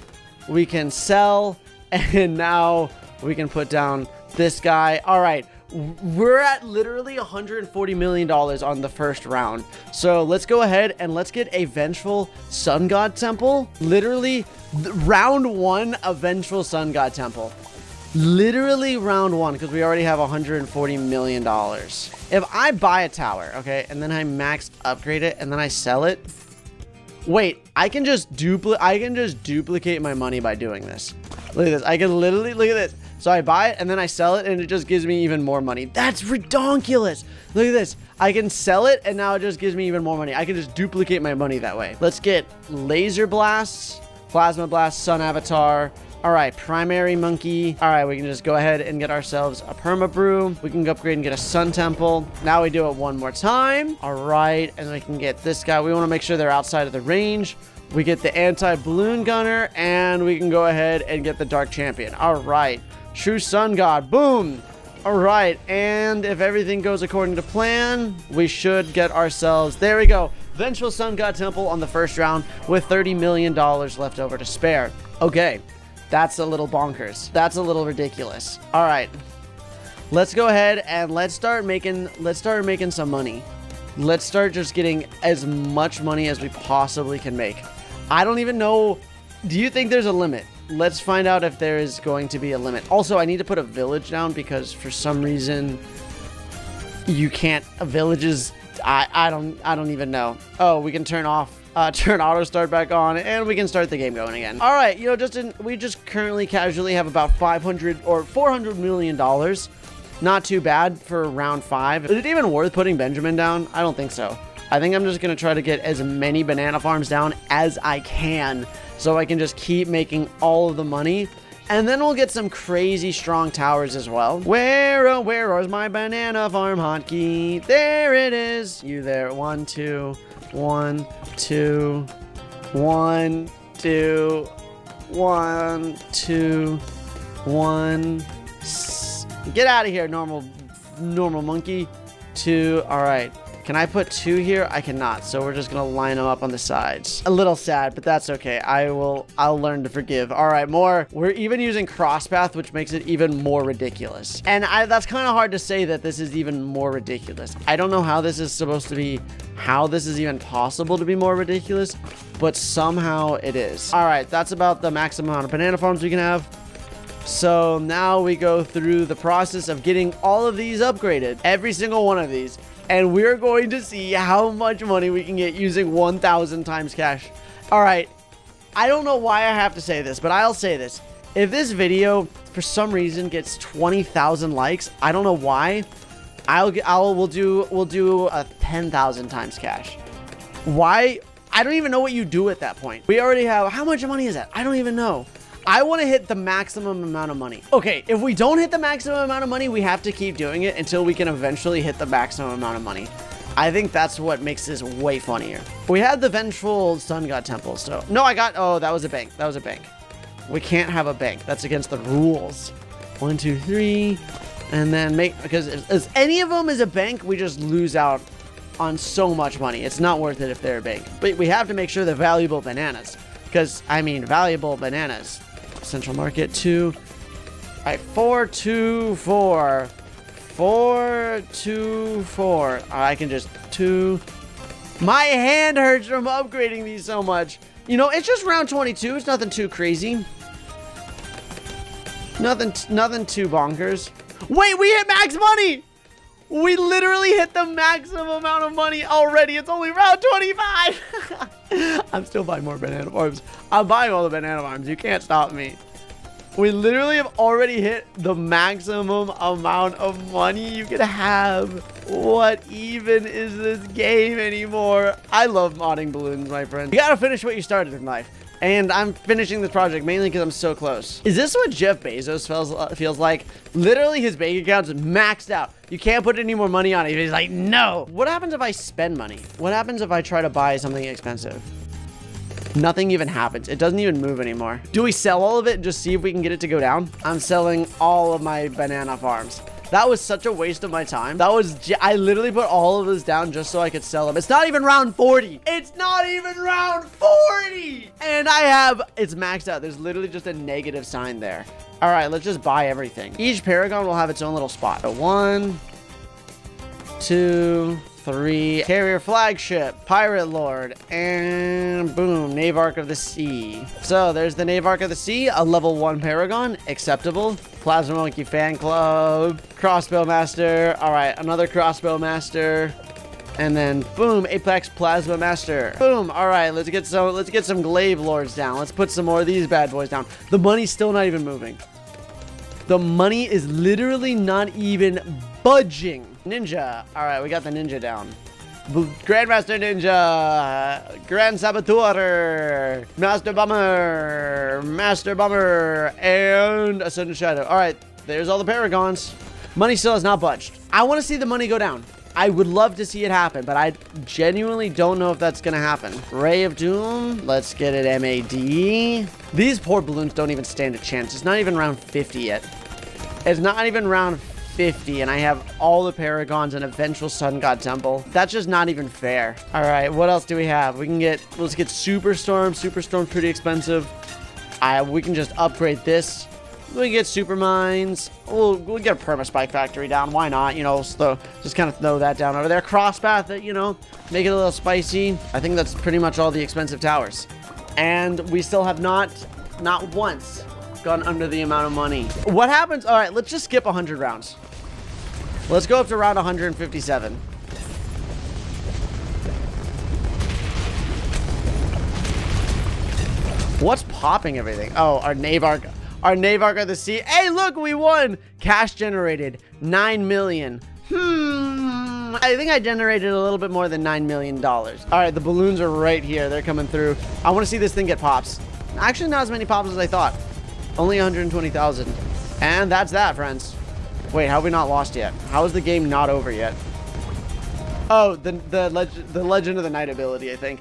we can sell, and now we can put down this guy. All right. We're at literally $140 million on the first round. So let's go ahead and let's get a Vengeful Sun God Temple. Literally, round 1, a Vengeful Sun God Temple. Literally round 1, because we already have $140 million. If I buy a tower, okay, and then I max upgrade it, and then I sell it. Wait, I can just duplicate my money by doing this. Look at this. I can literally, look at this. So I buy it and then I sell it and it just gives me even more money. That's ridiculous. Look at this. I can sell it and now it just gives me even more money. I can just duplicate my money that way. Let's get laser blasts, plasma blast, sun avatar. All right, primary monkey. All right, we can just go ahead and get ourselves a perma brew. We can upgrade and get a sun temple. Now we do it one more time. All right, and we can get this guy. We want to make sure they're outside of the range. We get the anti-balloon gunner and we can go ahead and get the dark champion. All right. True Sun God. Boom. All right. And if everything goes according to plan, we should get ourselves... There we go. Vengeful Sun God Temple on the first round with $30 million left over to spare. Okay. That's a little bonkers. That's a little ridiculous. All right. Let's go ahead and let's start making some money. Let's start just getting as much money as we possibly can make. I don't even know. Do you think there's a limit? Let's find out if there is going to be a limit. Also, I need to put a village down because for some reason you can't. Villages. I don't even know. Oh, we can turn auto start back on, and we can start the game going again. All right, we just currently casually have about $500 or $400 million. Not too bad for round 5. Is it even worth putting Benjamin down? I don't think so. I think I'm just gonna try to get as many banana farms down as I can, so I can just keep making all of the money. And then we'll get some crazy strong towers as well. Where is my banana farm hotkey? There it is. You there. 1, 2, 1, 2, 1, 2, 1, 2, 1. Get out of here, normal monkey. 2. All right. Can I put 2 here? I cannot. So we're just going to line them up on the sides. A little sad, but that's okay. I'll learn to forgive. All right, more. We're even using crosspath, which makes it even more ridiculous. And that's kind of hard to say that this is even more ridiculous. I don't know how this is supposed to be, how this is even possible to be more ridiculous, but somehow it is. All right, that's about the maximum amount of banana farms we can have. So now we go through the process of getting all of these upgraded, every single one of these. And we're going to see how much money we can get using 1,000 times cash. All right. I don't know why I have to say this, but I'll say this. If this video, for some reason, gets 20,000 likes, I don't know why, we'll do a 10,000 times cash. Why? I don't even know what you do at that point. We already have, how much money is that? I don't even know. I want to hit the maximum amount of money. Okay, if we don't hit the maximum amount of money, we have to keep doing it until we can eventually hit the maximum amount of money. I think that's what makes this way funnier. We had the Vengeful Sun God Temple, so... No, oh, that was a bank. That was a bank. We can't have a bank. That's against the rules. 1, 2, 3. And then because if any of them is a bank, we just lose out on so much money. It's not worth it if they're a bank. But we have to make sure they're valuable bananas. Because, I mean, valuable bananas. Central market 2. All right, 4, 2, 4. 4, 2, 4. I can just 2. My hand hurts from upgrading these so much. You know, it's just round 22. It's nothing too crazy. Nothing too bonkers. Wait, we hit max money. We literally hit the maximum amount of money already. It's only round 25. I'm still buying more banana farms. I'm buying all the banana farms. You can't stop me. We literally have already hit the maximum amount of money you could have. What even is this game anymore? I love modding balloons, my friend. You gotta finish what you started in life. And I'm finishing this project mainly because I'm so close. Is this what Jeff Bezos feels like? Literally, his bank account's maxed out. You can't put any more money on it. He's like, no. What happens if I spend money? What happens if I try to buy something expensive? Nothing even happens. It doesn't even move anymore. Do we sell all of it and just see if we can get it to go down? I'm selling all of my banana farms. That was such a waste of my time. I literally put all of this down just so I could sell them. It's not even round 40. It's not even round 40. And it's maxed out. There's literally just a negative sign there. All right, let's just buy everything. Each paragon will have its own little spot. So 1, 2, 3, carrier flagship, pirate lord, and boom, Navarch of the Sea. So there's the Navarch of the Sea, a level 1 paragon, acceptable. Plasma Monkey fan club, crossbow master. All right, another crossbow master, and then boom, Apex plasma master. Boom. All right, let's get some glaive lords down. Let's put some more of these bad boys down. The money's still not even moving. The money is literally not even budging. Ninja. All right, we got the ninja down. Grandmaster Ninja, Grand Saboteur, Master Bummer, and Ascendant Shadow. All right, there's all the paragons. Money still has not budged. I want to see the money go down. I would love to see it happen, but I genuinely don't know if that's going to happen. Ray of Doom. Let's get it MAD. These poor balloons don't even stand a chance. It's not even round 50 yet. It's not even round 50, and I have all the paragons and eventual Sun God Temple. That's just not even fair. All right, what else do we have? Let's get Superstorm. Superstorm's pretty expensive. We can just upgrade this. We can get Super Mines. We'll get a Perma Spike Factory down. Why not? You know, just kind of throw that down over there. Crosspath it, you know, make it a little spicy. I think that's pretty much all the expensive towers. And we still have not once gone under the amount of money. What happens? All right, let's just skip 100 rounds. Let's go up to round 157. What's popping everything? Oh, our Navarch of the Sea. Hey, look, we won. Cash generated 9 million. I think I generated a little bit more than $9 million. All right, the balloons are right here. They're coming through. I want to see this thing get pops. Actually, not as many pops as I thought. Only 120,000. And that's that, friends. Wait, how have we not lost yet? How is the game not over yet? Oh, the Legend of the Night ability, I think.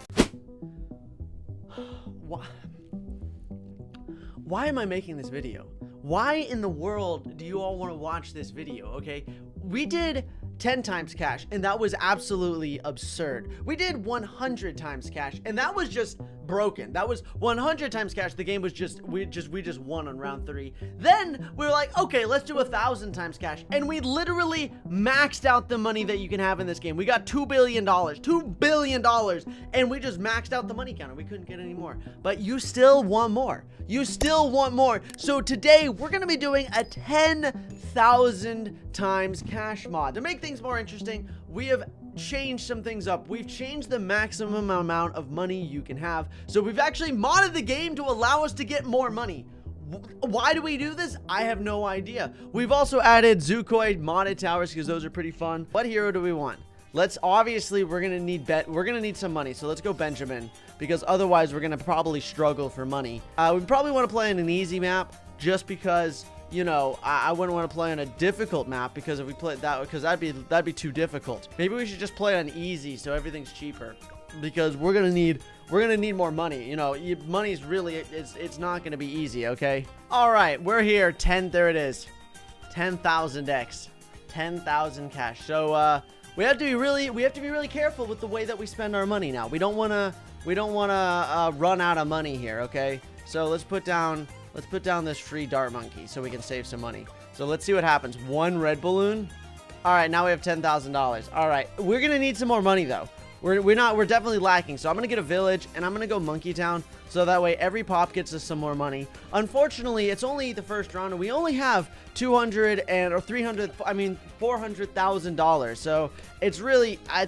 Why am I making this video? Why in the world do you all want to watch this video, okay? We did 10 times cash, and that was absolutely absurd. We did 100 times cash, and that was just broken. That was 100 times cash. The game was just, we just won on round 3. Then we were like, okay, let's do 1,000 times cash, and we literally maxed out the money that you can have in this game. We got $2 billion, and we just maxed out the money counter. We couldn't get any more, but you still want more. You still want more. So today we're going to be doing a 10,000 times cash mod. To make things more interesting, we have changed some things up. We've changed the maximum amount of money you can have. So we've actually modded the game to allow us to get more money. Why do we do this? I have no idea. We've also added Zookoid modded towers because those are pretty fun. What hero do we want? Obviously we're gonna need some money, so let's go Benjamin, because otherwise we're gonna probably struggle for money. We probably want to play on an easy map, just because, you know, I wouldn't want to play on a difficult map, because if we play that, because that'd be too difficult. Maybe we should just play on easy, so everything's cheaper, because we're gonna need more money. You know, money's really, it's not gonna be easy. Okay, all right, we're here. There it is, 10,000x, 10,000 cash. So we have to be really careful with the way that we spend our money now. We don't want to run out of money here. Okay, so let's put down this free dart monkey so we can save some money. So let's see what happens. One red balloon. All right, now we have $10,000. All right, we're gonna need some more money though. We're definitely lacking. So I'm gonna get a village, and I'm gonna go Monkey Town, so that way every pop gets us some more money. Unfortunately, it's only the first round, and we only have $400,000. So it's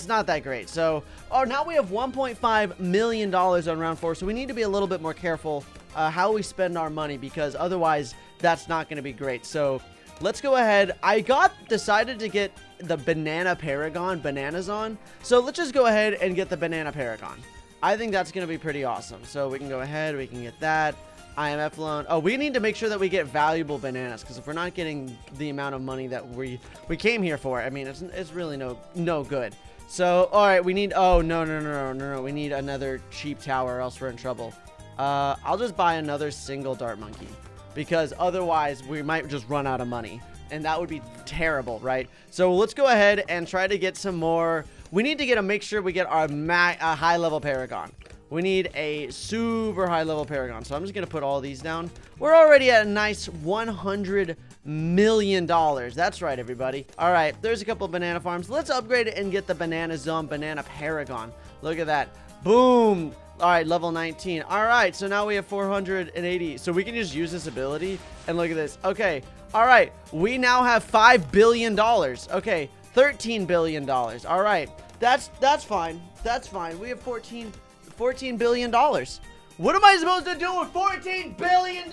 not that great. So now we have $1.5 million on round 4. So we need to be a little bit more careful how we spend our money, because otherwise that's not going to be great. So let's go ahead. I decided to get the banana paragon, bananas on. So let's just go ahead and get the banana paragon. I think that's going to be pretty awesome. So we can go ahead, we can get that. IMF loan. Oh, we need to make sure that we get valuable bananas, because if we're not getting the amount of money that we came here for, I mean, it's really no good. So, all right, we need, oh, no. We need another cheap tower, or else we're in trouble. I'll just buy another single dart monkey, because otherwise we might just run out of money. and that would be terrible, right? So let's go ahead and try to get some more. We need to make sure we get our high level Paragon. We need a super high level Paragon. So I'm just going to put all these down. We're already at a nice $100 million. That's right, everybody. All right, there's a couple of banana farms. Let's upgrade it and get the Banana Zone Banana Paragon. Look at that. Boom. All right, level 19. All right, so now we have 480. So we can just use this ability and look at this. Okay. All right, we now have $5 billion. Okay, $13 billion. All right, that's fine. That's fine. We have $14 billion. What am I supposed to do with $14 billion?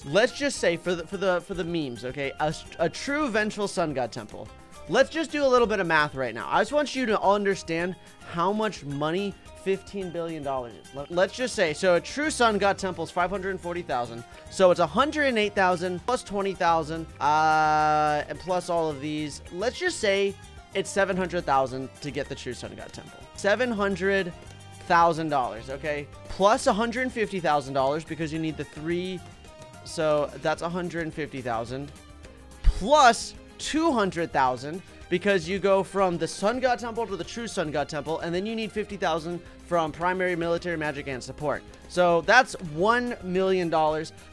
Let's just say for the memes, okay, a true vengeful sun god temple. Let's just do a little bit of math right now. I just want you to understand how much money $15 billion is. Let's just say, so a true sun god temple is 540,000. So it's 108,000 plus 20,000, and plus all of these. Let's just say it's 700,000 to get the true sun god temple. $700,000, okay? Plus $150,000 because you need the 3. So that's 150,000 plus 200,000 because you go from the Sun God Temple to the True Sun God Temple, and then you need 50,000 from primary military magic and support. So that's $1 million.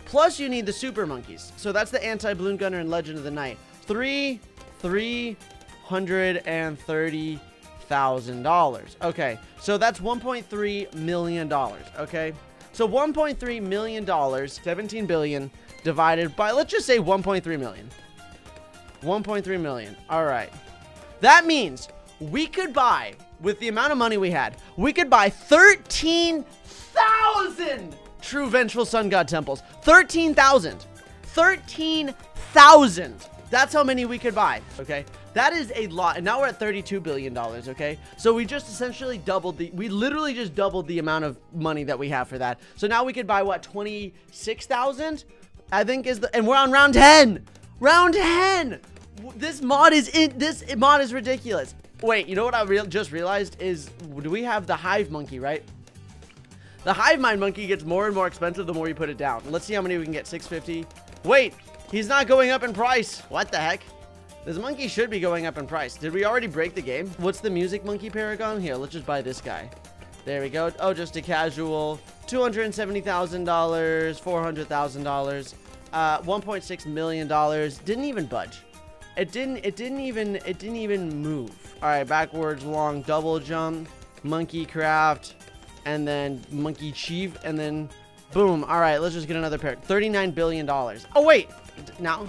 Plus you need the Super Monkeys. So that's the Anti-Balloon Gunner and Legend of the Night. $330,000. Okay, so that's $1.3 million. Okay, so $1.3 million, 17 billion divided by, let's just say 1.3 million. 1.3 million. All right. That means we could buy, with the amount of money we had, we could buy 13,000 true vengeful sun god temples. 13,000. 13,000. That's how many we could buy. Okay. That is a lot. And now we're at $32 billion. Okay. So we just essentially doubled we literally just doubled the amount of money that we have for that. So now we could buy what? 26,000? I think and we're on round 10. Round 10. This mod is ridiculous. Wait, you know what I just realized is, do we have the hive monkey, right? The hive mind monkey gets more and more expensive the more you put it down. Let's see how many we can get. 650. Wait, he's not going up in price. What the heck? This monkey should be going up in price. Did we already break the game? What's the music monkey Paragon? Here, let's just buy this guy. There we go. Oh, just a casual. $270,000, $400,000, $1.6 million. Didn't even budge. It didn't even move. All right, backwards long double jump, monkey craft, and then monkey chief, and then boom. All right, let's just get another pair. $39 billion. Oh wait, now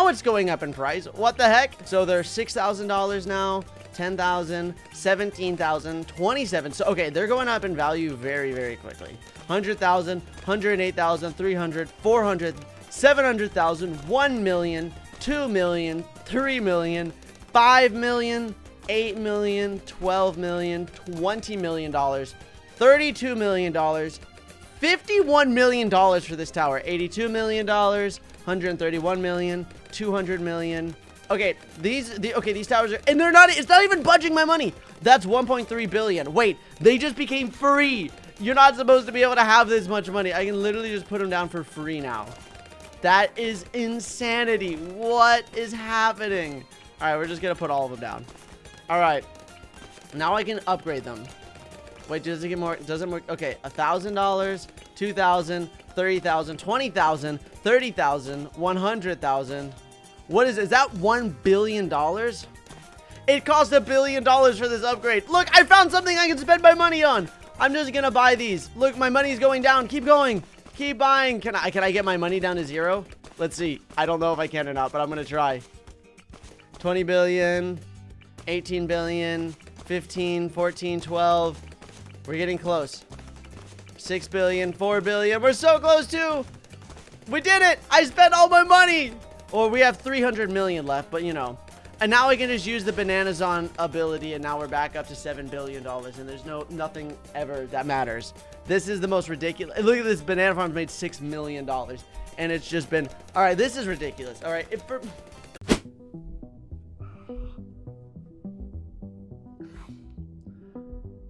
it's going up in price. What the heck? So they're $6,000 now. 10,000, 17,000, 27. So okay, they're going up in value very, very quickly. 100,000, 108,000, 300, 400, 700,000, 1 million. 2 million, 3 million, 5 million, 8 million, 12 million, $20 million, $32 million, $51 million for this tower, $82 million, $131 million, $200 million. Okay, these towers are, and it's not even budging my money. That's 1.3 billion. Wait, they just became free. You're not supposed to be able to have this much money. I can literally just put them down for free now. That is insanity. What is happening? All right, we're just gonna put all of them down. All right, now I can upgrade them. Wait, does it get more? Doesn't work. Okay, $1,000, 2,000, 30,000, 20,000, 30,000, 100,000. What is that? $1 billion? It cost $1 billion for this upgrade. Look, I found something I can spend my money on. I'm just gonna buy these. Look, my money's going down. Keep going. Keep buying. Can I get my money down to 0? Let's see. I don't know if I can or not, but I'm gonna try. 20 billion, 18 billion, 15, 14, 12. We're getting close. 6 billion, 4 billion. We're so close too. We did it. I spent all my money. Or we have 300 million left, but you know. And now I can just use the Bananazon ability, and now we're back up to $7 billion, and there's nothing ever that matters. This is the most ridiculous. Look at this. Banana Farms made $6 million, and it's just been, all right, this is ridiculous. All right.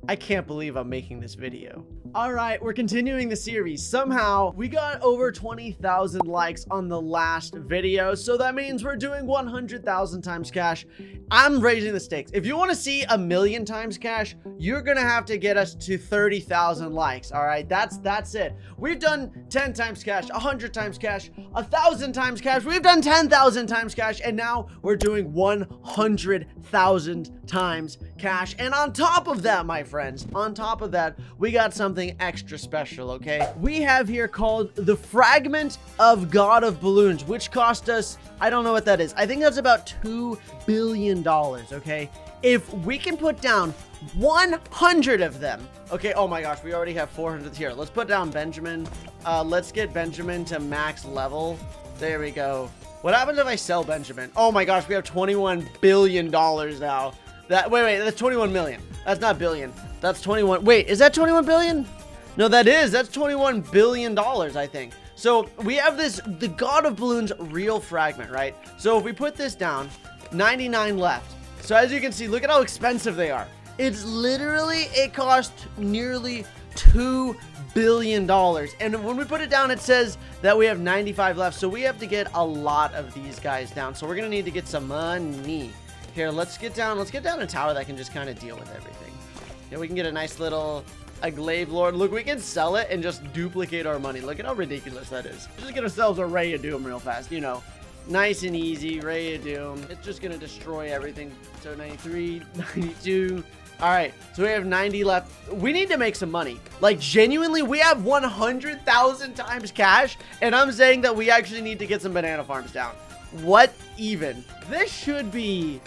I can't believe I'm making this video. All right, we're continuing the series. Somehow, we got over 20,000 likes on the last video, so that means we're doing 100,000 times cash. I'm raising the stakes. If you want to see 1,000,000 times cash, you're gonna have to get us to 30,000 likes. All right, that's it. We've done 10 times cash, 100 times cash, 1,000 times cash. We've done 10,000 times cash, and now we're doing 100,000 times cash. And on top of that, my friends, on top of that, we got something extra special, okay? We have here called the Fragment of God of Balloons, which cost us, I don't know what that is. I think that's about $2 billion, okay? If we can put down 100 of them, okay? Oh my gosh, we already have 400 here. Let's put down Benjamin. Let's get Benjamin to max level. There we go. What happens if I sell Benjamin? Oh my gosh, we have $21 billion now. Wait, that's 21 million. That's not billion. That's 21. Wait, is that 21 billion? No, that's 21 billion dollars, I think. So we have the God of Balloons real fragment, right? So if we put this down, 99 left. So as you can see, look at how expensive they are. It's literally, it cost nearly $2 billion. And when we put it down, it says that we have 95 left. So we have to get a lot of these guys down. So we're going to need to get some money. Here, let's get down a tower that can just kind of deal with everything. Yeah, we can get a nice little glaive lord. Look, we can sell it and just duplicate our money. Look at how ridiculous that is. Just get ourselves a Ray of Doom real fast, you know. Nice and easy, Ray of Doom. It's just gonna destroy everything. So 93, 92. All right, so we have 90 left. We need to make some money. Like, genuinely, we have 100,000 times cash, and I'm saying that we actually need to get some banana farms down. What even? This should be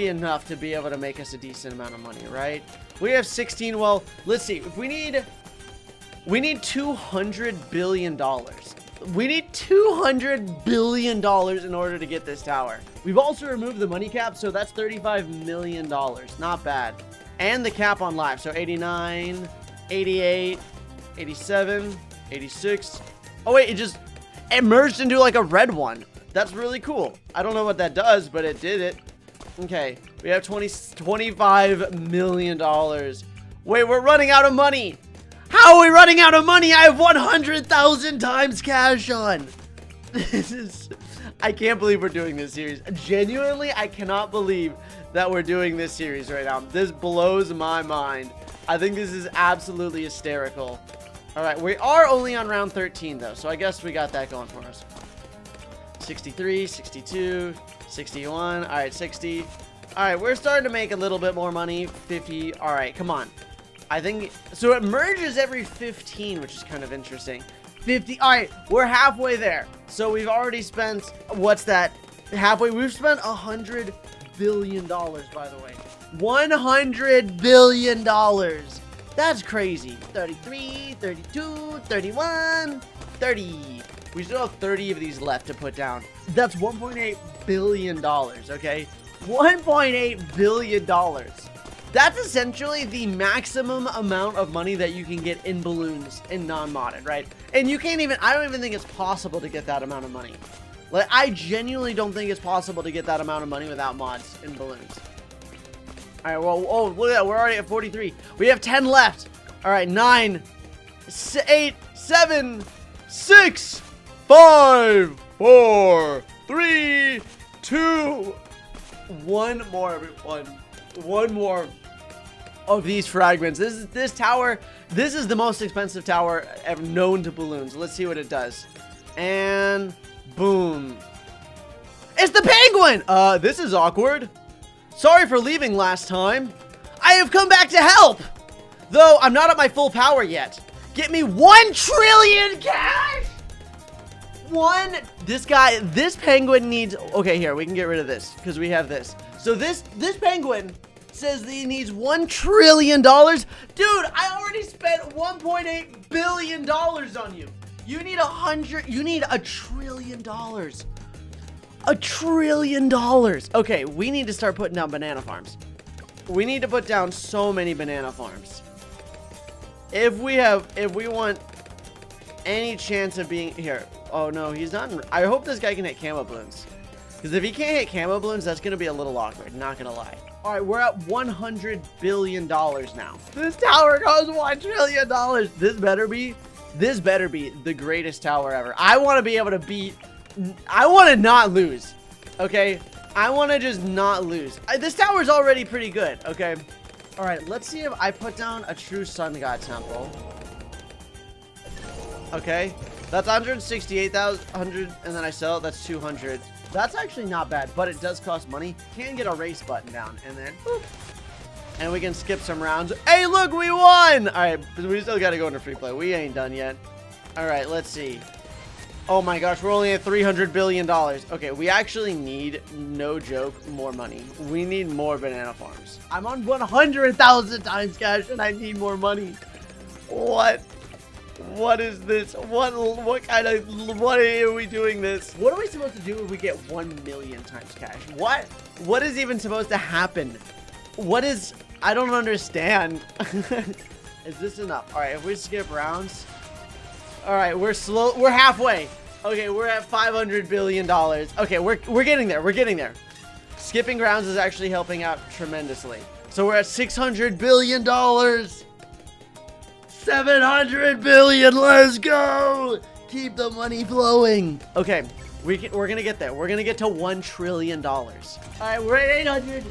enough to be able to make us a decent amount of money, right? We have 16. Well, let's see. If we need $200 billion. We need $200 billion in order to get this tower. We've also removed the money cap, so that's $35 million. Not bad. And the cap on live. So 89, 88, 87, 86. Oh, wait, it merged into like a red one. That's really cool. I don't know what that does, but it did it. Okay, we have $25 million. Wait, we're running out of money. How are we running out of money? I have 100,000 times cash on. I can't believe we're doing this series. Genuinely, I cannot believe that we're doing this series right now. This blows my mind. I think this is absolutely hysterical. All right, we are only on round 13 though, so I guess we got that going for us. 63, 62, 61. All right, 60. All right, we're starting to make a little bit more money. 50. All right, come on. I think so. It merges every 15, which is kind of interesting. 50. All right, we're halfway there. So we've already spent, what's that? Halfway. We've spent $100 billion, by the way. $100 billion. That's crazy. 33, 32, 31, 30. We still have 30 of these left to put down. That's $1.8 billion, okay? $1.8 billion. That's essentially the maximum amount of money that you can get in balloons in non-modded, right? And you can't even, I don't even think it's possible to get that amount of money. Like, I genuinely don't think it's possible to get that amount of money without mods in balloons. All right, well, oh, look at that. We're already at 43. We have 10 left. All right, 9, 8, 7, 6, 5, 4, 3, 2, 1 more, everyone. One more of these fragments. This tower, this is the most expensive tower ever known to balloons. Let's see what it does. And boom. It's the penguin! This is awkward. Sorry for leaving last time. I have come back to help! Though I'm not at my full power yet. Get me 1 trillion cash! This penguin needs, okay, here, we can get rid of this, because we have this. So this penguin says that he needs $1 trillion. Dude, I already spent $1.8 billion on you. You need $1 trillion. $1 trillion. Okay, we need to start putting down banana farms. We need to put down so many banana farms. If we want any chance of being here. Oh no, he's not. I hope this guy can hit camo balloons. Because if he can't hit camo balloons, that's going to be a little awkward. Not going to lie. All right, we're at $100 billion now. This tower goes $1 trillion. This better be the greatest tower ever. I want to be able to beat, I want to not lose, okay? I want to just not lose. This tower is already pretty good, okay? All right, let's see if I put down a true sun god temple. Okay, that's 168,000, and then I sell it, that's 200. That's actually not bad, but it does cost money. Can get a race button down, and then, boop, and we can skip some rounds. Hey, look, we won! All right, we still got to go into free play. We ain't done yet. All right, let's see. Oh my gosh, we're only at $300 billion. Okay, we actually need, no joke, more money. We need more banana farms. I'm on 100,000 times cash, and I need more money. What? What is this? What are we doing this? What are we supposed to do if we get 1 million times cash? What is even supposed to happen? What is, I don't understand. Is this enough? All right, if we skip rounds. All right, we're halfway. Okay, we're at $500 billion. Okay, we're getting there. We're getting there. Skipping rounds is actually helping out tremendously. So we're at $600 billion. 700 billion, let's go! Keep the money flowing. Okay, we're gonna get there. We're gonna get to $1 trillion. All right, we're at 800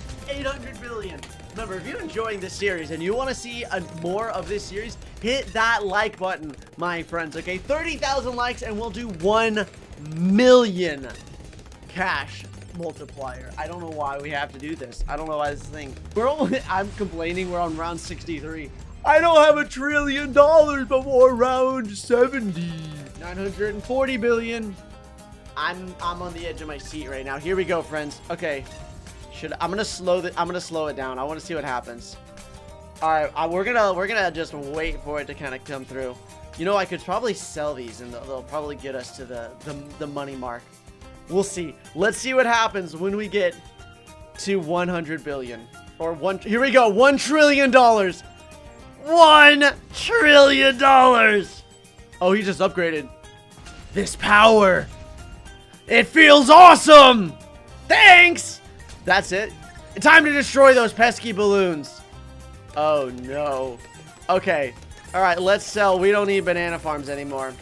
billion. Remember, if you're enjoying this series and you want to see more of this series, hit that like button, my friends, okay? 30,000 likes and we'll do 1 million cash multiplier. I don't know why we have to do this. I don't know why this thing. I'm complaining we're on round 63. I don't have $1 trillion before round 70. 940 billion. I'm on the edge of my seat right now. Here we go, friends. Okay. I'm gonna slow it down. I want to see what happens. All right, we're gonna just wait for it to kind of come through. You know, I could probably sell these and they'll probably get us to the money mark. We'll see. Let's see what happens when we get to 100 billion or here we go. $1 trillion. $1 trillion. Oh, he just upgraded. This power. It feels awesome. Thanks. That's it. Time to destroy those pesky balloons. Oh no. Okay. All right, let's sell. We don't need banana farms anymore.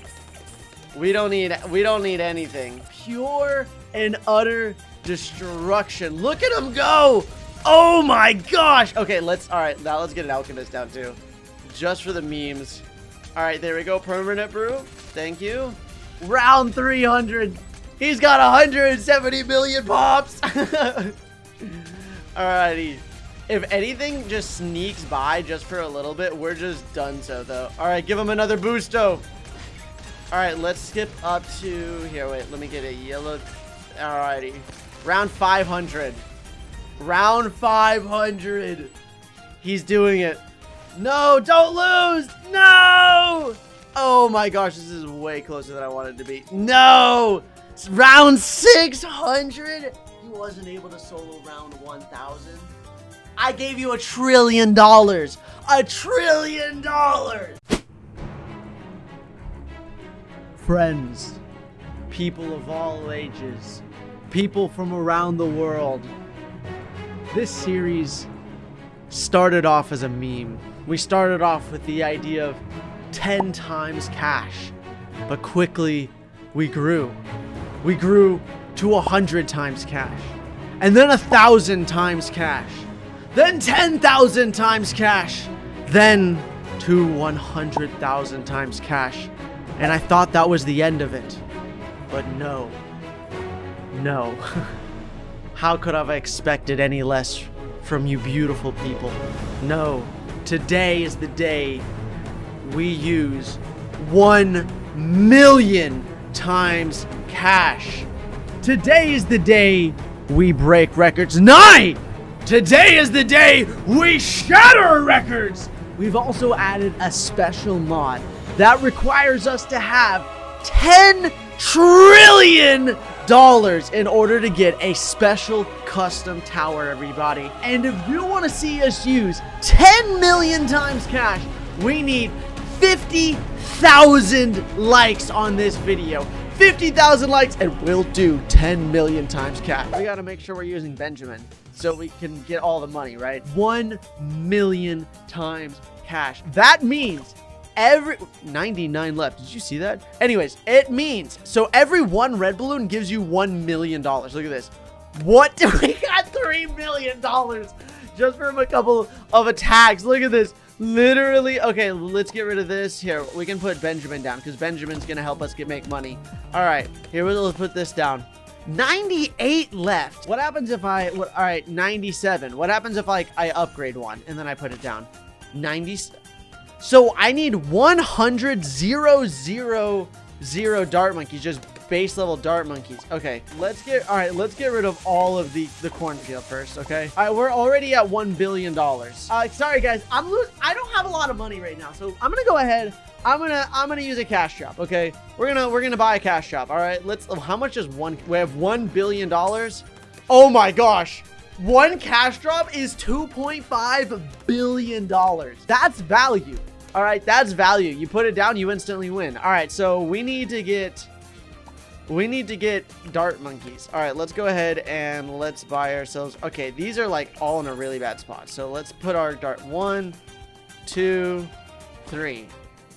We don't need anything. Pure and utter destruction. Look at him go. Oh my gosh. Okay, all right, now let's get an alchemist down too. Just for the memes. All right, there we go. Permanent brew. Thank you. Round 300. He's got 170 million pops. Alrighty. If anything just sneaks by just for a little bit, we're just done so though. Alright, give him another boosto. Alright, let's skip up to here. Wait, let me get a yellow. Alrighty. Round 500. Round 500. He's doing it. No, don't lose. No. Oh my gosh, this is way closer than I wanted to be. No. Round 600. He wasn't able to solo round 1000. I gave you $1 trillion. $1 trillion. Friends, people of all ages, people from around the world. This series started off as a meme. We started off with the idea of 10 times cash, but quickly we grew. We grew to 100 times cash, and then 1,000 times cash, then 10,000 times cash, then to 100,000 times cash. And I thought that was the end of it. But no. No. How could I have expected any less from you beautiful people? No. Today is the day we use 1 million times cash. Today is the day we break records. 9! Today is the day we shatter records! We've also added a special mod that requires us to have $10 trillion in order to get a special custom tower, everybody. And if you want to see us use 10 million times cash, we need 50,000 likes on this video. 50,000 likes and we'll do 10 million times cash. We gotta make sure we're using Benjamin. so we can get all the money, right? 1 million times cash. That means every 99 left. Did you see that? Anyways, it means so every one red balloon gives you $1 million. Look at this. What? We got $3 million just from a couple of attacks. Look at this. Literally. Okay, let's get rid of this. Here, we can put Benjamin down because Benjamin's gonna help us make money. All right, here we'll put this down. 98 left. What happens if I all right, 97. What happens if I upgrade one and then I put it down? 90. So I need 100 000 dart monkeys, just base level dart monkeys. Okay, let's get rid of all of the cornfield first. Okay, all right, we're already at $1 billion. Sorry guys, I don't have a lot of money right now, so I'm gonna go ahead. I'm gonna use a cash shop. Okay, we're gonna buy a cash shop. All right, how much is one? We have $1 billion. Oh my gosh, one cash drop is $2.5 billion. That's value. All right, that's value. You put it down, you instantly win. All right, so we need to get dart monkeys. All right, let's go ahead and let's buy ourselves. Okay, these are like all in a really bad spot. So let's put our dart 1, 2, 3.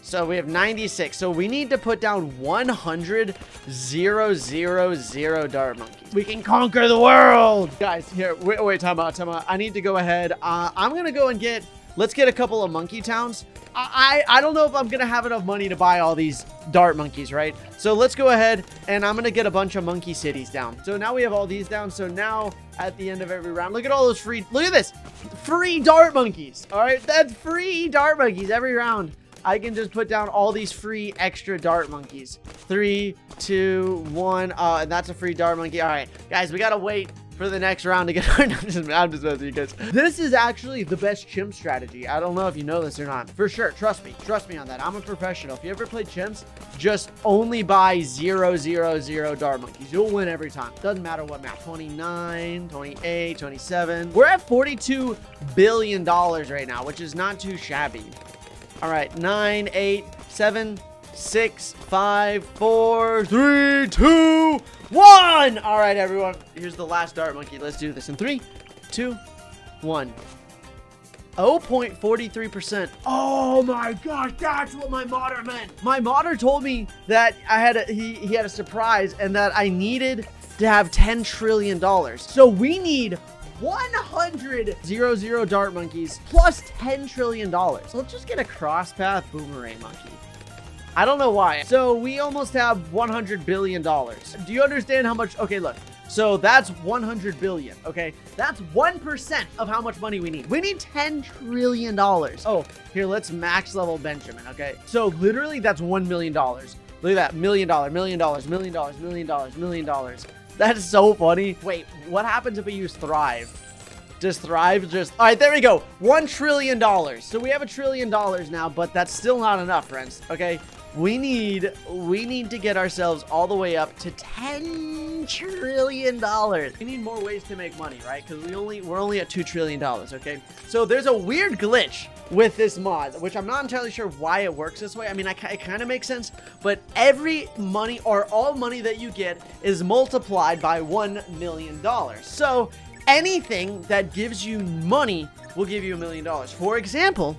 So we have 96. So we need to put down 100 000 dart monkeys. We can conquer the world, guys. Here, wait, time out. I need to go ahead. I'm gonna go and let's get a couple of monkey towns. I don't know if I'm gonna have enough money to buy all these dart monkeys, right? So let's go ahead and I'm gonna get a bunch of monkey cities down. So now we have all these down. So now at the end of every round, look at all those look at this, free dart monkeys. All right, that's free dart monkeys every round. I can just put down all these free extra dart monkeys. 3, 2, 1. And that's a free dart monkey. All right, guys, we gotta wait for the next round to get our I'm just messing with you guys. This is actually the best chimp strategy. I don't know if you know this or not. For sure, trust me on that. I'm a professional. If you ever play chimps, just only buy 000 dart monkeys. You'll win every time. Doesn't matter what map. 29, 28, 27. We're at $42 billion right now, which is not too shabby. All right, 9, 8, 7, 6, 5, 4, 3, 2, 1. All right, everyone. Here's the last dart monkey. Let's do this in 3, 2, 1. 0.43%. Oh my gosh, that's what my modder meant. My modder told me that he had a surprise and that I needed to have $10 trillion. So we need 100 000 dart monkeys plus $10 trillion. So let's just get a cross path boomerang monkey. I don't know why. So we almost have $100 billion. Do you understand how much? Okay, look. So that's 100 billion. Okay, that's 1% of how much money we need. We need $10 trillion. Oh, here, let's max level Benjamin. Okay, so literally that's $1 million. Look at that, $1 million, $1 million, $1 million, $1 million, $1 million. That is so funny. Wait, what happens if we use Thrive? Does Thrive just... All right, there we go. $1 trillion. So we have $1 trillion now, but that's still not enough, friends. Okay, we need to get ourselves all the way up to $10 trillion. We need more ways to make money, right? Because we're only at $2 trillion. Okay, so there's a weird glitch with this mod, which I'm not entirely sure why it works this way. I mean, it kind of makes sense, but every money or all money that you get is multiplied by $1 million. So anything that gives you money will give you $1 million. For example,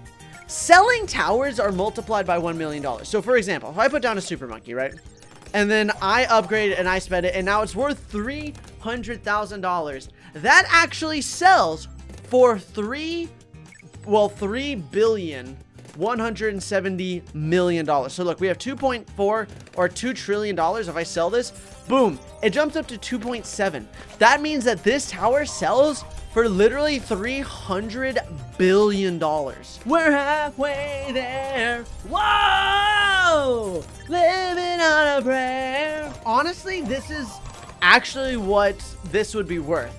selling towers are multiplied by $1 million. So for example, if I put down a super monkey, right? And then I upgrade it and I spend it, and now it's worth $300,000. That actually sells for $3,170,000,000. So look, we have 2.4 or $2 trillion. If I sell this, boom, it jumps up to 2.7. That means that this tower sells for literally $300 billion. We're halfway there. Whoa! Living on a prayer. Honestly, this is actually what this would be worth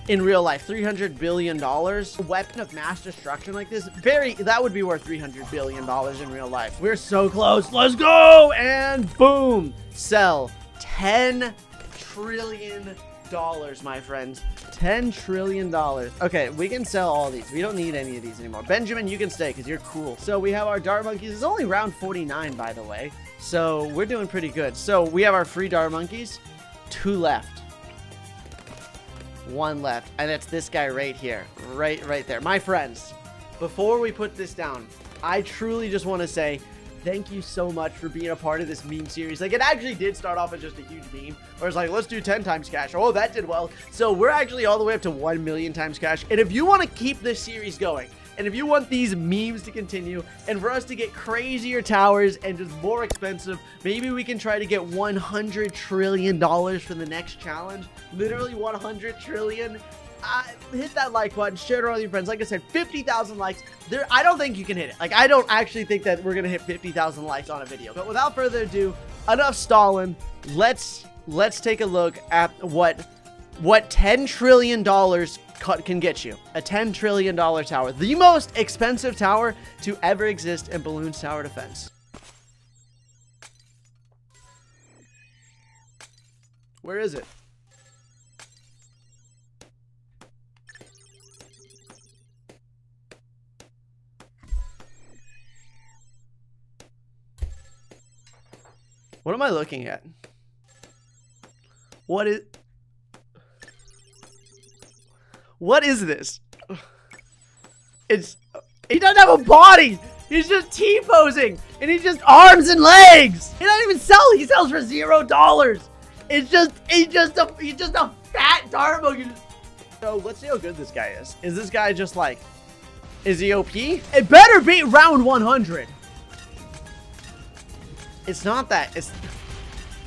in real life. $300 billion. A weapon of mass destruction like this, that would be worth $300 billion in real life. We're so close. Let's go! And boom! Sell $10 trillion, my friends. $10 trillion. Okay, we can sell all these. We don't need any of these anymore. Benjamin, you can stay because you're cool. So we have our dart monkeys. It's only round 49, by the way. So we're doing pretty good. So we have our free dart monkeys. 2 left. one left, and it's this guy right here, right there. My friends, before we put this down, I truly just want to say thank you so much for being a part of this meme series. Like, it actually did start off as just a huge meme where it's like, let's do 10 times cash. Oh, that did well. So we're actually all the way up to 1 million times cash. And if you want to keep this series going, and if you want these memes to continue, and for us to get crazier towers and just more expensive, maybe we can try to get $100 trillion for the next challenge. Literally 100 trillion. Hit that like button, share it with all your friends. Like I said, 50,000 likes. I don't think you can hit it. Like, I don't actually think that we're gonna hit 50,000 likes on a video. But without further ado, enough stalling. Let's take a look at what $10 trillion can get you. A $10 trillion tower, the most expensive tower to ever exist in Balloons Tower Defense. Where is it? What am I looking at? What is this? He doesn't have a body. He's just T-posing, and he's just arms and legs. He doesn't even sell. He sells for $0. He's just a fat Darbo. So let's see how good this guy is. Is this guy just like, is he OP? It better be round 100. It's not that.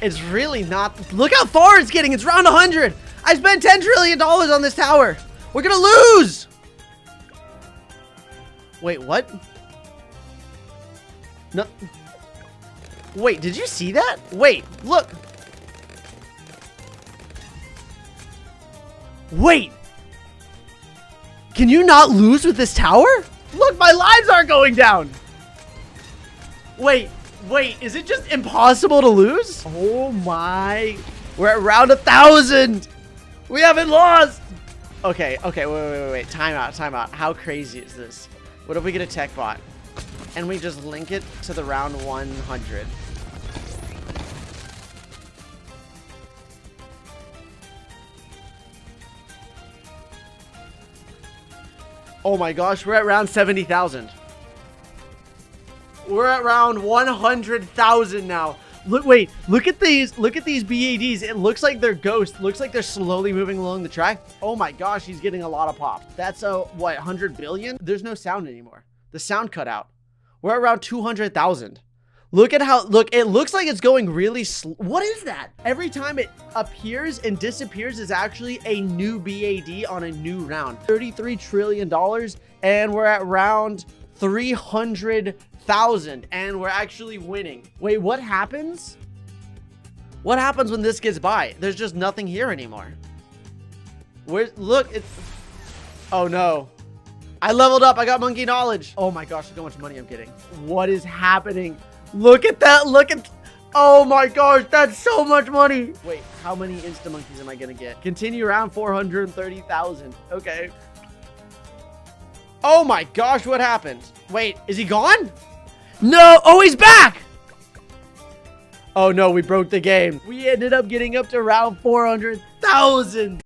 It's really not. Look how far it's getting. It's round 100. I spent $10 trillion on this tower. We're gonna lose. Wait, what? No. Wait, did you see that? Wait, look. Wait. Can you not lose with this tower? Look, my lives aren't going down. Wait, is it just impossible to lose? Oh my. We're at round 1,000. We haven't lost. Okay, wait. Time out. How crazy is this? What if we get a tech bot and we just link it to the round 100? Oh my gosh, we're at round 70,000. We're at round 100,000 now. Look at these BADs. It looks like they're ghosts. Looks like they're slowly moving along the track. Oh my gosh, he's getting a lot of pop. That's what, 100 billion? There's no sound anymore. The sound cut out. We're at around 200,000. Look at how, it looks like it's going really slow. What is that? Every time it appears and disappears is actually a new BAD on a new round. $33 trillion, and we're at round 300,000, and we're actually winning. Wait, what happens? What happens when this gets by? There's just nothing here anymore. Look, oh no. I leveled up. I got monkey knowledge. Oh my gosh, look how much money I'm getting. What is happening? Look at that. Oh my gosh, that's so much money. Wait, how many insta monkeys am I gonna get? Continue around 430,000. Okay. Oh my gosh, what happened? Wait, is he gone? No. Oh, he's back. Oh no, we broke the game. We ended up getting up to round 400,000.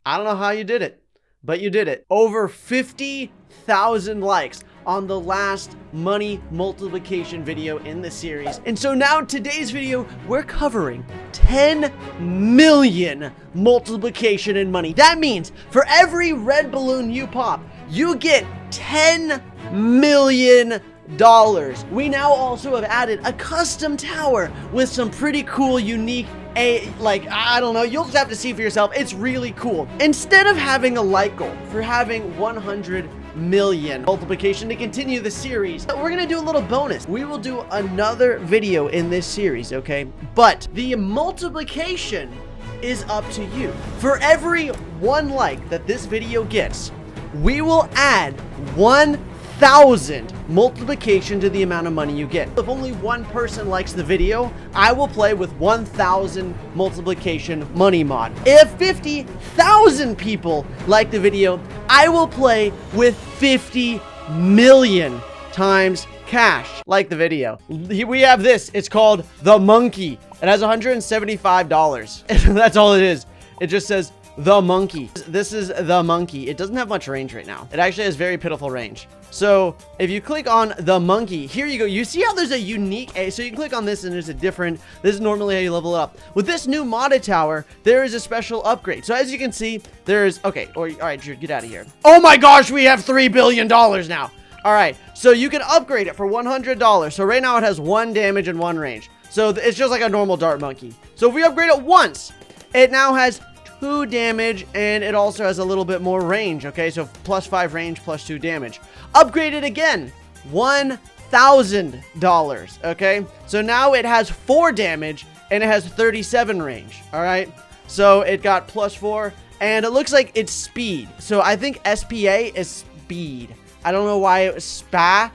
I don't know how you did it, but you did it. Over 50,000 likes on the last money multiplication video in the series. And so now today's video, we're covering 10 million multiplication in money. That means for every red balloon you pop, you get $10 million. We now also have added a custom tower with some pretty cool, unique, I don't know, you'll just have to see for yourself. It's really cool. Instead of having a like goal for having 100 million multiplication to continue the series, we're gonna do a little bonus. We will do another video in this series, okay? But the multiplication is up to you. For every 1 like that this video gets, we will add 1,000 multiplication to the amount of money you get. If only 1 person likes the video, I will play with 1,000 multiplication money mod. If 50,000 people like the video, I will play with 50 million times cash. Like the video. We have this. It's called the monkey. It has $175. That's all it is. It just says the monkey. This is the monkey. It doesn't have much range right now. It actually has very pitiful range. So if you click on the monkey, here you go. You see how there's a unique so you can click on this and there's a different, this is normally how you level up. With this new modded tower, there is a special upgrade. So as you can see, there's, okay, all right, Drew, get out of here. Oh my gosh, we have $3 billion now. All right, so you can upgrade it for $100. So right now it has 1 damage and 1 range. So it's just like a normal dart monkey. So if we upgrade it once, it now has 2 damage, and it also has a little bit more range. Okay, so +5 range, +2 damage. Upgrade it again, $1,000. Okay, so now it has 4 damage and it has 37 range. All right, so it got +4, and it looks like it's speed. So I think SPA is speed. I don't know why it was spat,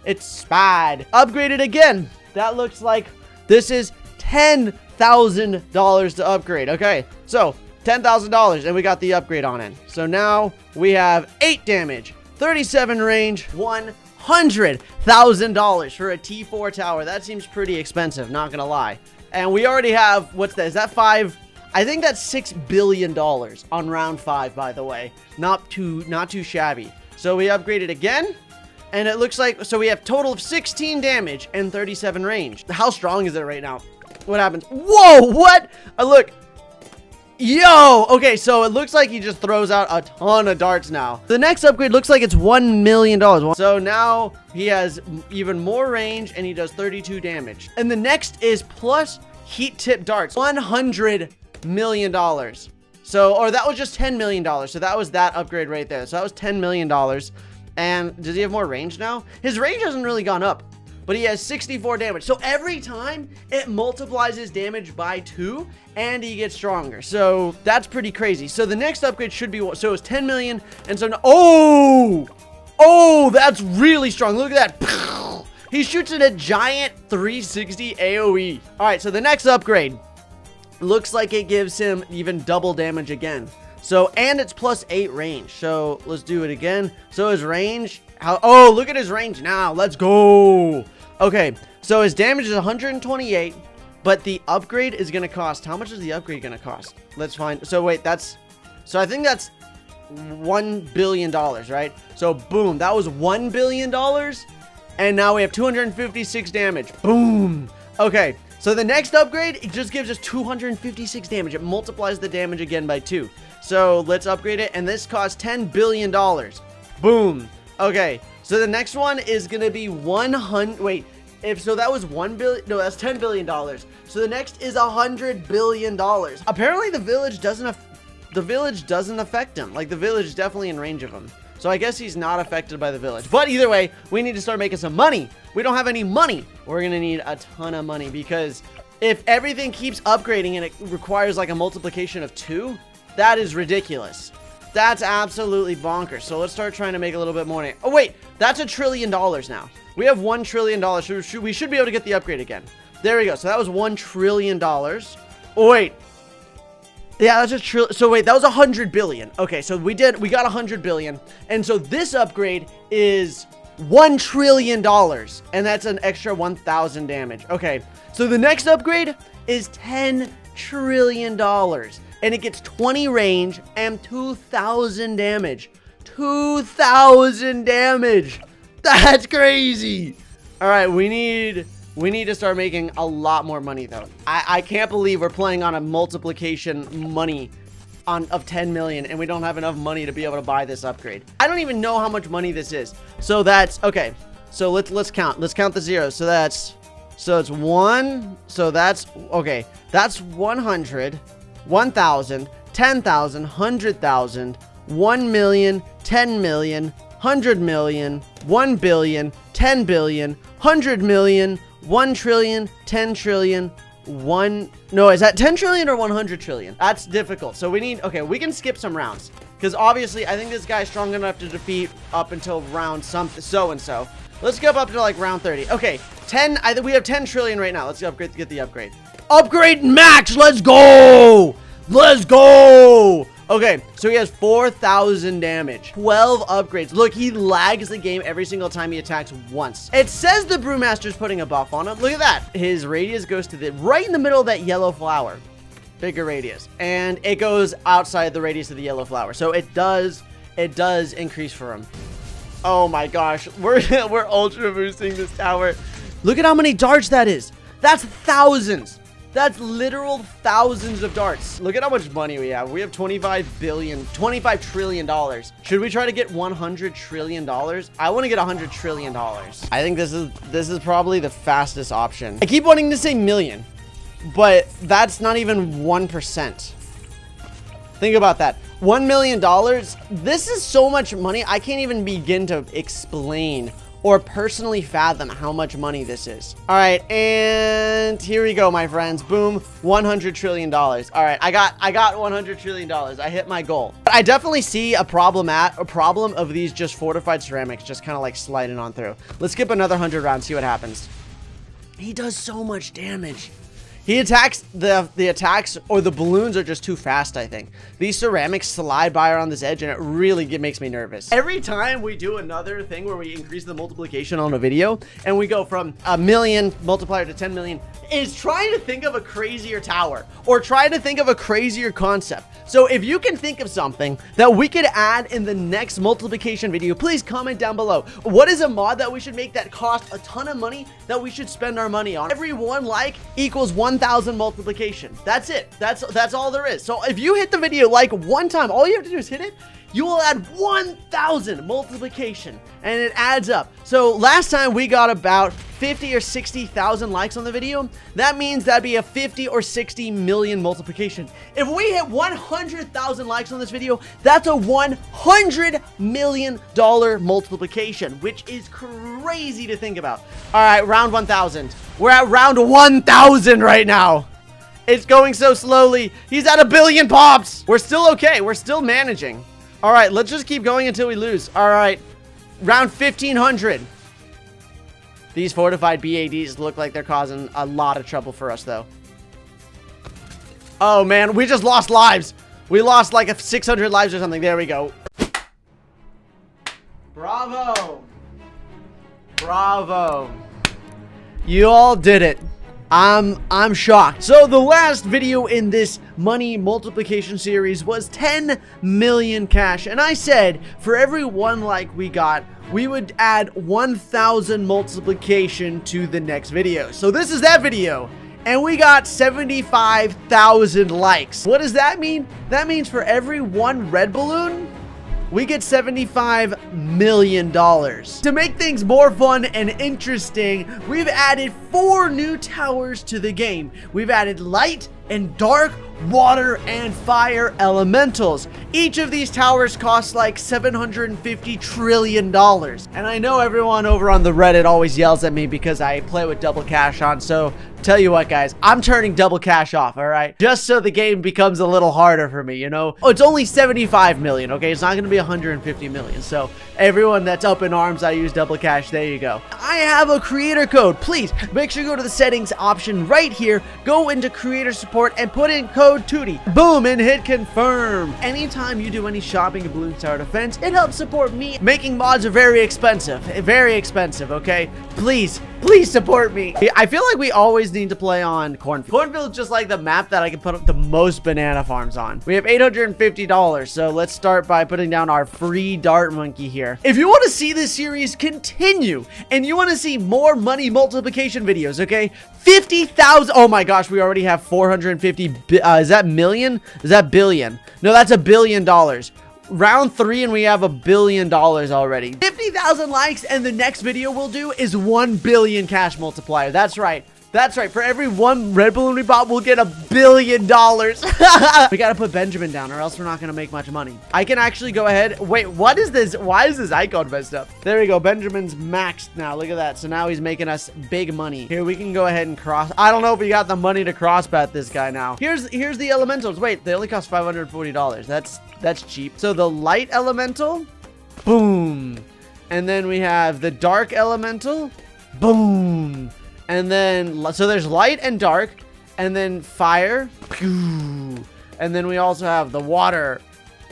it's spad. Upgrade it again. That looks like this is $10,000 to upgrade. Okay, so $10,000, and we got the upgrade on it. So now we have 8 damage, 37 range, $100,000 for a T4 tower. That seems pretty expensive, not gonna lie. And we already have, what's that? Is that 5? I think that's $6 billion on round 5, by the way. Not too shabby. So we upgraded again. And it looks like, so we have total of 16 damage and 37 range. How strong is it right now? What happens? Whoa, what? Look. Yo, okay, so it looks like he just throws out a ton of darts now. The next upgrade looks like it's $1 million. So now he has even more range and he does 32 damage. And the next is plus heat tip darts, $100 million. So, or that was just $10 million. So that was that upgrade right there. So that was $10 million. And does he have more range now? His range hasn't really gone up, but he has 64 damage. So every time it multiplies his damage by 2 and he gets stronger. So that's pretty crazy. So the next upgrade should be, so it's 10 million. And so, oh, that's really strong. Look at that. He shoots at a giant 360 AoE. All right, so the next upgrade looks like it gives him even double damage again. So, and it's +8 range. So let's do it again. So his range, oh, look at his range now. Let's go. Okay, so his damage is 128, but the upgrade is going to cost, how much is the upgrade going to cost? Let's find, so wait, so I think that's $1 billion, right? So boom, that was $1 billion. And now we have 256 damage. Boom. Okay, so the next upgrade, it just gives us 256 damage. It multiplies the damage again by 2. So let's upgrade it, and this costs $10 billion. Boom. Okay, so the next one is gonna be 100. Wait, so that was 1 billion. No, that's $10 billion. So the next is $100 billion. Apparently, the village doesn't affect him. Like, the village is definitely in range of him. So I guess he's not affected by the village. But either way, we need to start making some money. We don't have any money. We're gonna need a ton of money, because if everything keeps upgrading and it requires like a multiplication of 2. That is ridiculous. That's absolutely bonkers. So let's start trying to make a little bit more money. Oh, wait. That's $1 trillion now. We have $1 trillion. So we should be able to get the upgrade again. There we go. So that was $1 trillion. Oh, wait. Yeah, that's a trillion. So wait, that was 100 billion. Okay, so we got 100 billion. And so this upgrade is $1 trillion. And that's an extra 1,000 damage. Okay, so the next upgrade is $10 trillion. And it gets 20 range and 2,000 damage. 2,000 damage. That's crazy. All right, we need to start making a lot more money, though. I can't believe we're playing on a multiplication money of 10 million, and we don't have enough money to be able to buy this upgrade. I don't even know how much money this is. So that's okay. So let's count. Let's count the zeros. So it's 1. So that's okay. That's 100. 1,000, 10,000, 100,000, 1 million, 10 million, 100 million, 1 billion, 10 billion, 100 million, 1 trillion, 10 trillion, no, is that 10 trillion or 100 trillion? That's difficult. So we need, okay, we can skip some rounds, because obviously I think this guy's strong enough to defeat up until round so-and-so. Let's go up to like round 30. Okay, 10, I think we have 10 trillion right now. Let's get the upgrade. Upgrade max, let's go! Let's go! Okay, so he has 4,000 damage, 12 upgrades. Look, he lags the game every single time he attacks once. It says the Brewmaster's putting a buff on him. Look at that. His radius goes to the right in the middle of that yellow flower. Bigger radius. And it goes outside the radius of the yellow flower. So it does increase for him. Oh my gosh. We're ultra boosting this tower. Look at how many darts that is. That's thousands. That's literal thousands of darts. Look at how much money we have. We have $25 trillion. Should we try to get $100 trillion? I want to get $100 trillion. I think this is probably the fastest option. I keep wanting to say million, but that's not even 1%. Think about that. $1 million. This is so much money. I can't even begin to explain or personally fathom how much money this is. All right, and here we go, my friends. Boom, $100 trillion. All right, I got $100 trillion. I hit my goal. But I definitely see a problem of these just fortified ceramics just kind of like sliding on through. Let's skip another 100 rounds, see what happens. He does so much damage. He attacks, the attacks or the balloons are just too fast, I think. These ceramics slide by around this edge and it really makes me nervous. Every time we do another thing where we increase the multiplication on a video and we go from a million multiplier to 10 million, is trying to think of a crazier tower or try to think of a crazier concept. So if you can think of something that we could add in the next multiplication video, please comment down below. What is a mod that we should make that costs a ton of money that we should spend our money on? Every one like equals 1,000 multiplication. That's it. That's all there is. So if you hit the video like one time, all you have to do is hit it. You will add 1,000 multiplication and it adds up. So last time we got about 50 or 60,000 likes on the video. That means that'd be a 50 or 60 million multiplication. If we hit 100,000 likes on this video, that's a $100 million multiplication, which is crazy to think about. All right, round 1,000. We're at round 1,000 right now. It's going so slowly. He's at 1 billion pops. We're still okay. We're still managing. All right, let's just keep going until we lose. All right, round 1,500. These fortified BADs look like they're causing a lot of trouble for us, though. Oh, man, we just lost lives. We lost like 600 lives or something. There we go. Bravo. Bravo. You all did it. I'm shocked. So the last video in this money multiplication series was 10 million cash. And I said for every one like we got, we would add 1,000 multiplication to the next video. So this is that video. And we got 75,000 likes. What does that mean? That means for every one red balloon, we get $75 million. To make things more fun and interesting, we've added 4 new towers to the game. We've added light and dark, water and fire elementals. Each of these towers costs like $750 trillion. And I know everyone over on the Reddit always yells at me because I play with double cash on. So tell you what, guys, I'm turning double cash off, all right? Just so the game becomes a little harder for me, you know? Oh, it's only 75 million, okay? It's not gonna be 150 million. So everyone that's up in arms, I use double cash, there you go. I have a creator code. Please make sure you go to the settings option right here, go into creator support and put in code Tewtiy. Boom, and hit confirm. Anytime you do any shopping in Balloons Tower Defense, it helps support me. Making mods are very expensive, okay? Please support me. I feel like we always need to play on Cornfield. Cornfield is just like the map that I can put up the most banana farms on. We have $850, so let's start by putting down our free dart monkey here. If you want to see this series continue and you want to see more money multiplication videos, okay? 50,000. Oh my gosh, we already have 450. Is that million? Is that billion? No, that's $1 billion. Round 3 and we have $1 billion already. 50,000 likes and the next video we'll do is 1 billion cash multiplier. That's right. That's right. For every one red balloon we bought, we'll get $1 billion. We gotta put Benjamin down or else we're not gonna make much money. I can actually go ahead. Wait, what is this? Why is this icon messed up? There we go. Benjamin's maxed now. Look at that. So now he's making us big money. Here, we can go ahead and cross. I don't know if we got the money to cross bat this guy now. Here's the elementals. Wait, they only cost $540. That's cheap. So the light elemental, boom. And then we have the dark elemental, boom. And then, so there's light and dark, and then fire, pew. And then we also have the water,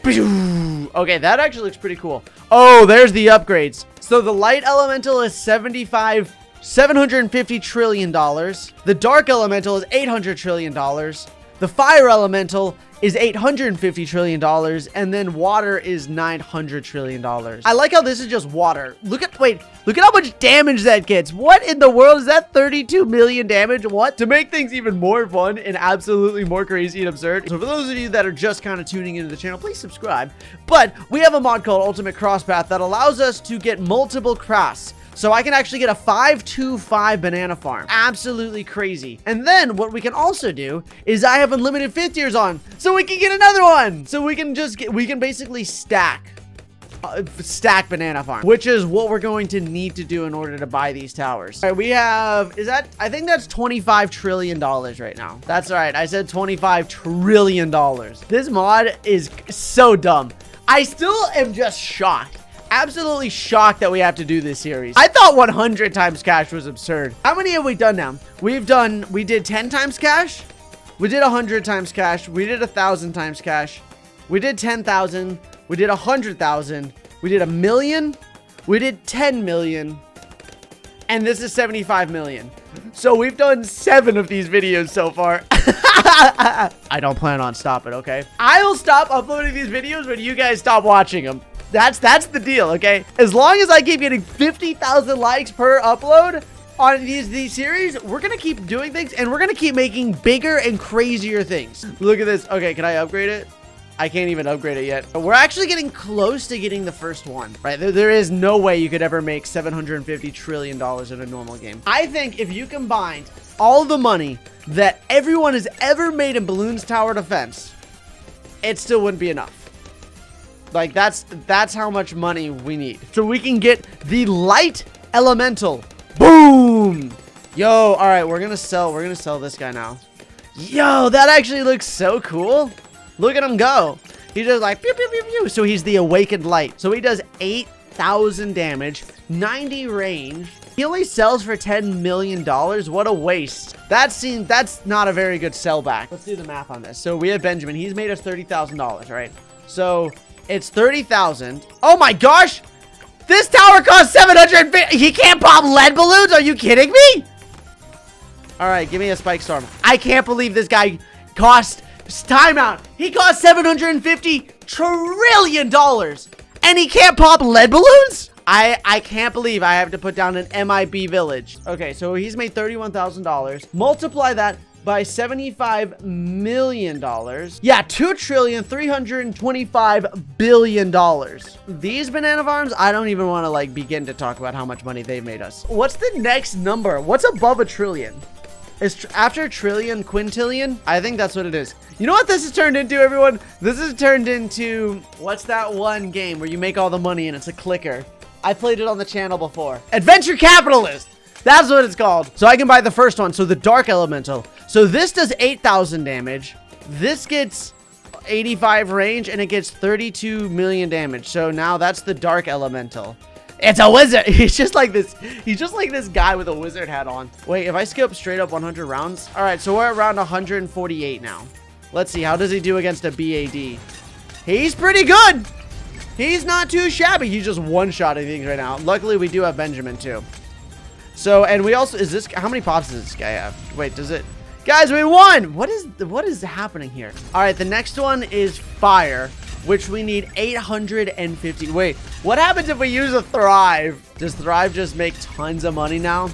Okay, that actually looks pretty cool. Oh, there's the upgrades. So the light elemental is 750 trillion dollars. The dark elemental is 800 trillion dollars. The fire elemental is 850 trillion dollars, and then water is 900 trillion dollars. I like how this is just water. Look at how much damage that gets. What in the world is that? 32 million damage? What? To make things even more fun and absolutely more crazy and absurd. So for those of you that are just kind of tuning into the channel, please subscribe. But we have a mod called Ultimate Crosspath that allows us to get multiple crafts. So I can actually get a 5-2-5 banana farm. Absolutely crazy. And then what we can also do is I have unlimited 5th years on, so we can get another one. So we can basically stack banana farm, which is what we're going to need to do in order to buy these towers. All right, we have, I think that's $25 trillion right now. That's right. I said $25 trillion. This mod is so dumb. I still am just shocked. Absolutely shocked that we have to do this series. I thought 100 times cash was absurd. How many have we done now? We did 10 times cash. We did 100 times cash. We did 1,000 times cash. We did 10,000. We did 100,000. We did 1 million. We did 10 million. And this is 75 million. So we've done 7 of these videos so far. I don't plan on stopping, okay? I will stop uploading these videos when you guys stop watching them. That's the deal, okay? As long as I keep getting 50,000 likes per upload on these series, we're gonna keep doing things, and we're gonna keep making bigger and crazier things. Look at this. Okay, can I upgrade it? I can't even upgrade it yet. But we're actually getting close to getting the first one, right? There is no way you could ever make $750 trillion in a normal game. I think if you combined all the money that everyone has ever made in Balloons Tower Defense, it still wouldn't be enough. Like, that's how much money we need. So we can get the light elemental. Boom! Yo, all right, we're gonna sell this guy now. Yo, that actually looks so cool. Look at him go. He's just like, pew, pew, pew, pew. So he's the awakened light. So he does 8,000 damage, 90 range. He only sells for $10 million. What a waste. That's not a very good sell back. Let's do the math on this. So we have Benjamin. He's made us $30,000, right? So it's 30,000. Oh my gosh! This tower costs 750. He can't pop lead balloons? Are you kidding me? All right, give me a spike storm. I can't believe this guy cost timeout. He cost $750 trillion, and he can't pop lead balloons? I can't believe I have to put down an MIB village. Okay, so he's made $31,000. Multiply that by $75 million. Yeah, $2,325 billion. These banana farms, I don't even want to like begin to talk about how much money they made us. What's the next number? What's above a trillion? Is after trillion, quintillion? I think that's what it is. You know what this has turned into, everyone? This has turned into, what's that one game where you make all the money and it's a clicker? I played it on the channel before. Adventure Capitalist! That's what it's called. So I can buy the first one. So the Dark Elemental. So this does 8,000 damage. This gets 85 range, and it gets 32 million damage. So now that's the Dark Elemental. It's a wizard. He's just like this guy with a wizard hat on. Wait, if I skip straight up 100 rounds? All right, so we're at round 148 now. Let's see. How does he do against a BAD? He's pretty good. He's not too shabby. He's just one-shotting things right now. Luckily, we do have Benjamin, too. So, and we also, how many pops does this guy have? Wait, does it? Guys, we won! What is happening here? All right, the next one is fire, which we need 850. Wait, what happens if we use a Thrive? Does Thrive just make tons of money now? All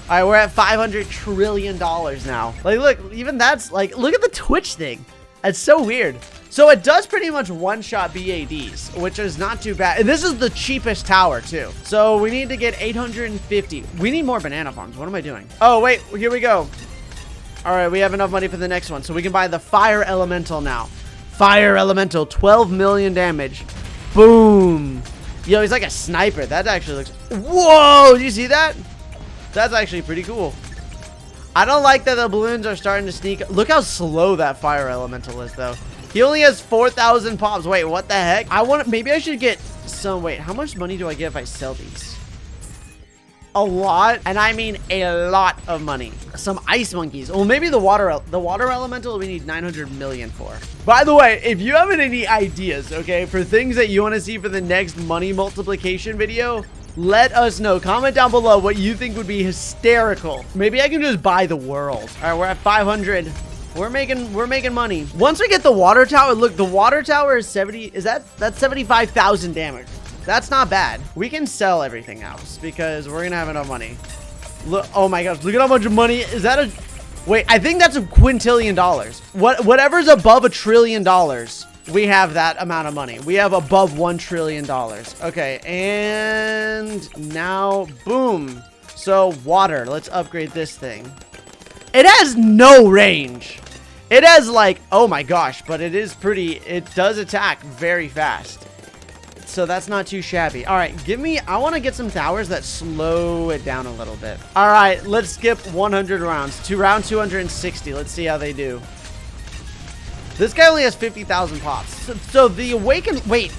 right, we're at $500 trillion now. Like, look, even that's like, look at the Twitch thing. That's so weird. So it does pretty much one-shot BADs, which is not too bad. And this is the cheapest tower, too. So we need to get 850. We need more banana farms. What am I doing? Oh, wait. Here we go. All right, we have enough money for the next one. So we can buy the Fire Elemental now. Fire Elemental, 12 million damage. Boom. Yo, he's like a sniper. That actually looks... Whoa, do you see that? That's actually pretty cool. I don't like that the balloons are starting to sneak. Look how slow that Fire Elemental is, though. He only has 4,000 pops. Wait, what the heck? Maybe I should get some, wait, how much money do I get if I sell these? a lot, and I mean a lot of money. Some ice monkeys. Well, maybe the water elemental we need 900 million for. By the way, if you have any ideas, okay, for things that you want to see for the next money multiplication video, let us know. Comment down below what you think would be hysterical. Maybe I can just buy the world. All right, we're at 500. We're making money. Once we get the water tower, look, the water tower is 70. That's 75,000 damage. That's not bad. We can sell everything else because we're gonna have enough money. Look, oh my gosh, look at how much money. Is that a, wait, I think that's a quintillion dollars. Whatever's above $1 trillion, we have that amount of money. We have above $1 trillion. Okay, and now, boom. So water, let's upgrade this thing. It has no range. It has like, oh my gosh, but it is pretty, it does attack very fast. So that's not too shabby. All right, I want to get some towers that slow it down a little bit. All right, let's skip 100 rounds to round 260. Let's see how they do. This guy only has 50,000 pops. So the awakened, wait,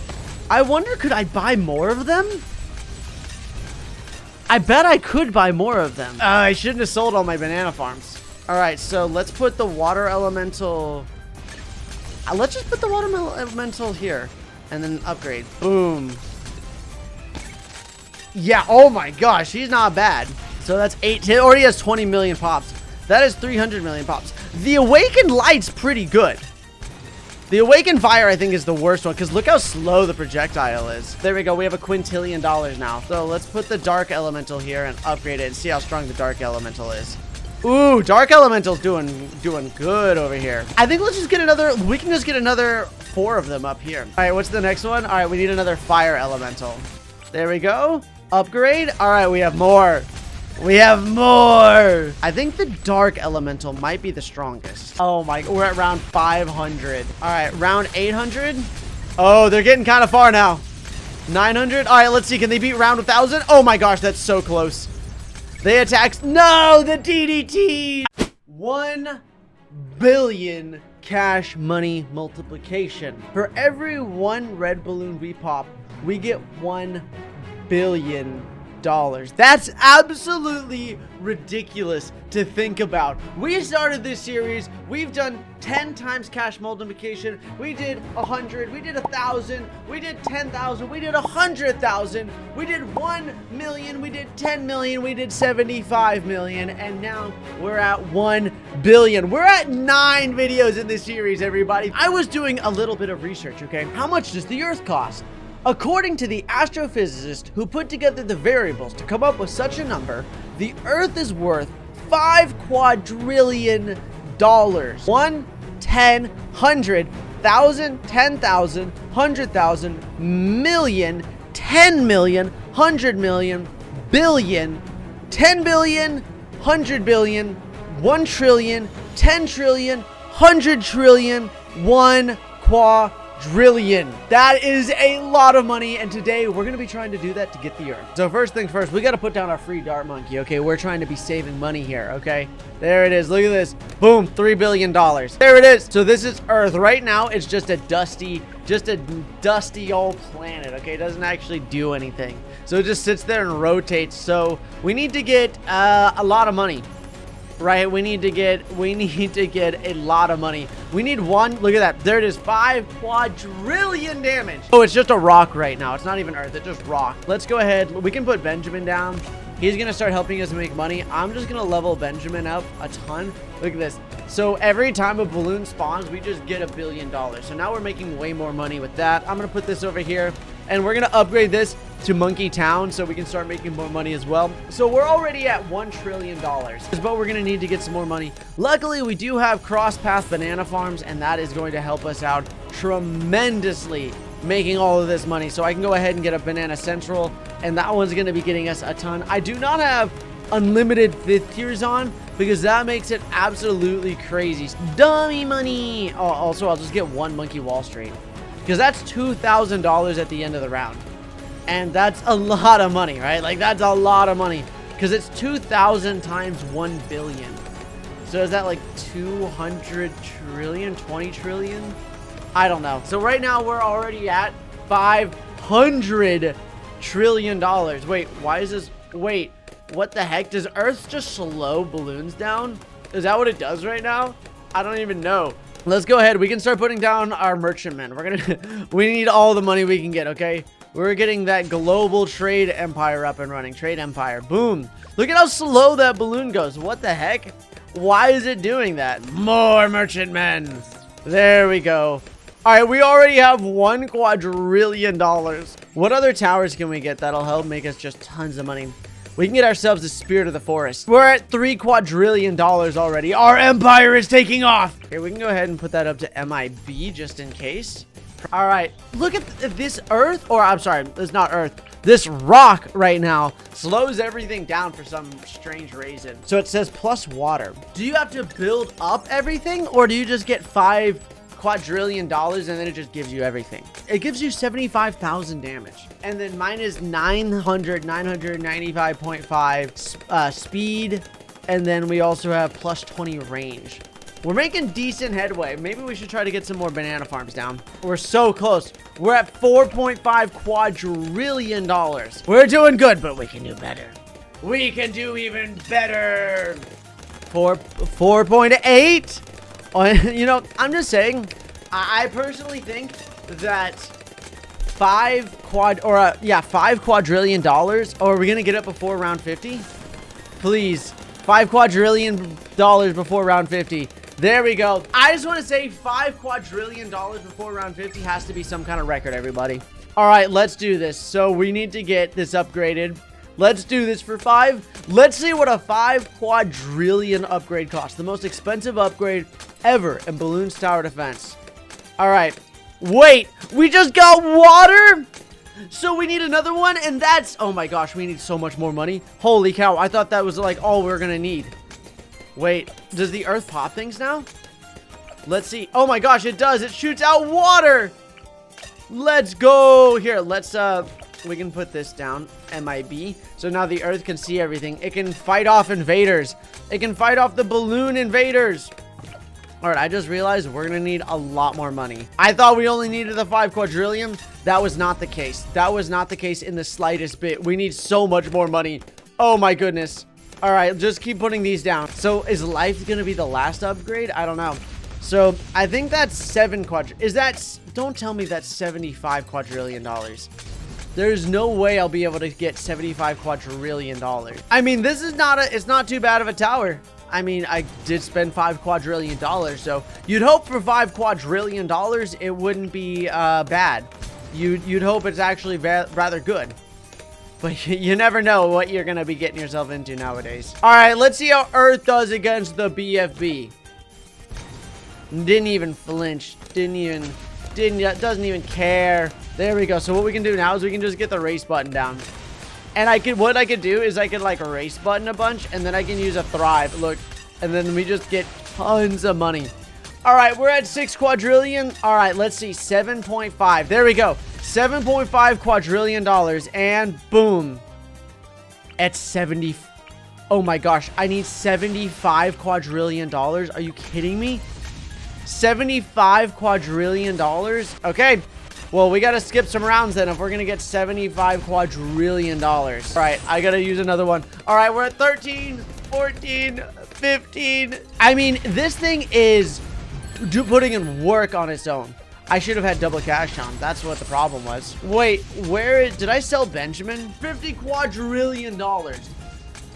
I wonder, could I buy more of them? I bet I could buy more of them. I shouldn't have sold all my banana farms. All right, so let's put the water elemental. Let's just put the water elemental here. And then upgrade. Boom. Yeah, oh my gosh, he's not bad. So that's 8. It already has 20 million pops. That is 300 million pops. The Awakened Light's pretty good. The Awakened Fire, I think, is the worst one, because look how slow the projectile is. There we go. We have a quintillion dollars now. So let's put the Dark Elemental here and upgrade it and see how strong the Dark Elemental is. Ooh, Dark Elemental's doing good over here. I think let's just get another, we can just get another 4 of them up here. All right, what's the next one? All right, we need another Fire Elemental. There we go. Upgrade. All right, we have more. We have more. I think the Dark Elemental might be the strongest. Oh my, we're at round 500. All right, round 800. Oh, they're getting kind of far now. 900. All right, let's see. Can they beat round 1,000? Oh my gosh, that's so close. They attack. No, the DDT. 1 billion cash money multiplication. For every 1 red balloon we pop, we get $1 billion. That's absolutely ridiculous to think about. We started this series, we've done 10 times cash multiplication. We did 100, we did 1,000, we did 10,000, we did 100,000, we did 1 million, we did 10 million, we did 75 million, and now we're at 1 billion. We're at 9 videos in this series, everybody. I was doing a little bit of research, okay? How much does the Earth cost? According to the astrophysicist who put together the variables to come up with such a number, the Earth is worth $5 quadrillion. 1, 10, 100, 1,000, 10,000, 100,000, million, 10 million, 100 million, billion, 10 billion, 100 billion, 1 trillion, 10 trillion, 100 trillion, 1 quadrillion. That is a lot of money, and today we're gonna be trying to do that to get the Earth. So first thing first, we gotta put down our free dart monkey. Okay, we're trying to be saving money here. Okay, there it is. Look at this. Boom, $3 billion. There it is. So this is Earth right now. It's just a dusty old planet. Okay, it doesn't actually do anything, so it just sits there and rotates. So we need to get a lot of money. Right, we need to get a lot of money. We need one. Look at that. There it is. 5 quadrillion damage. Oh, it's just a rock right now. It's not even Earth. It's just rock. Let's go ahead. We can put Benjamin down. He's gonna start helping us make money. I'm just gonna level Benjamin up a ton. Look at this. So every time a balloon spawns, we just get $1 billion. So now we're making way more money with that. I'm gonna put this over here, and we're gonna upgrade this to Monkey Town so we can start making more money as well. So we're already at $1 trillion, but we're gonna need to get some more money. Luckily, we do have cross path banana farms, and that is going to help us out tremendously making all of this money. So I can go ahead and get a Banana Central, and that one's gonna be getting us a ton. I do not have unlimited 5th tiers on because that makes it absolutely crazy. Dummy money. Oh, also, I'll just get 1 Monkey Wall Street because that's $2,000 at the end of the round. And that's a lot of money, right? Like, that's a lot of money because it's 2,000 times 1 billion. So is that like 200 trillion, 20 trillion? I don't know. So right now we're already at $500 trillion. Wait, why is this? Wait, What the heck? Does Earth just slow balloons down? Is that what it does right now? I don't even know. Let's go ahead. We can start putting down our merchantmen. We need all the money we can get, okay? We're getting that global trade empire up and running. Trade empire. Boom. Look at how slow that balloon goes. What the heck? Why is it doing that? More merchantmen. There we go. All right, we already have $1 quadrillion. What other towers can we get that'll help make us just tons of money? We can get ourselves the Spirit of the Forest. We're at $3 quadrillion already. Our empire is taking off. Okay, we can go ahead and put that up to MIB just in case. All right, look at this Earth, or I'm sorry, it's not Earth. This rock right now slows everything down for some strange reason. So it says plus water. Do you have to build up everything, or do you just get $5 quadrillion and then it just gives you everything? It gives you 75,000 damage. And then mine is 995.5 speed. And then we also have plus 20 range. We're making decent headway. Maybe we should try to get some more banana farms down. We're so close. We're at $4.5 quadrillion. We're doing good, but we can do better. We can do even better. 4.8. You know, I'm just saying, I personally think that $5 quadrillion. Or are we gonna get it before round 50? Please, $5 quadrillion before round 50. There we go. I just want to say $5 quadrillion before round 50 has to be some kind of record, everybody. All right, let's do this. So we need to get this upgraded. Let's do this for 5. Let's see what a 5 quadrillion upgrade costs. The most expensive upgrade ever in Balloons Tower Defense. All right. Wait, we just got water? So we need another one, and that's... Oh my gosh, we need so much more money. Holy cow, I thought that was like all we're gonna need. Wait, does the Earth pop things now? Let's see. Oh my gosh, it does. It shoots out water. Let's go. Here, let's... we can put this down, MIB. So now the Earth can see everything. It can fight off invaders. It can fight off the balloon invaders. All right, I just realized we're going to need a lot more money. I thought we only needed the 5 quadrillion. That was not the case. That was not the case in the slightest bit. We need so much more money. Oh my goodness. All right, just keep putting these down. So is life going to be the last upgrade? I don't know. So I think that's 7 quadrillion. Is that... Don't tell me that's $75 quadrillion. There's no way I'll be able to get $75 quadrillion. I mean, this is not a... It's not too bad of a tower. I mean, I did spend $5 quadrillion, so you'd hope for $5 quadrillion it wouldn't be bad. You'd hope it's actually rather good. But you never know what you're going to be getting yourself into nowadays. All right, let's see how Earth does against the BFB. Didn't even flinch. Doesn't even care. There we go. So what we can do now is we can just get the race button down. And what I could do is I could like race button a bunch, and then I can use a thrive. Look, and then we just get tons of money. All right, we're at 6 quadrillion. All right, let's see, 7.5. There we go. $7.5 quadrillion, and boom. At 70. Oh my gosh, I need $75 quadrillion. Are you kidding me? $75 quadrillion. Okay. Well, we got to skip some rounds then if we're going to get $75 quadrillion. All right, I got to use another one. All right, we're at 13, 14, 15. I mean, this thing is putting in work on its own. I should have had double cash on. That's what the problem was. Wait, did I sell Benjamin? $50 quadrillion.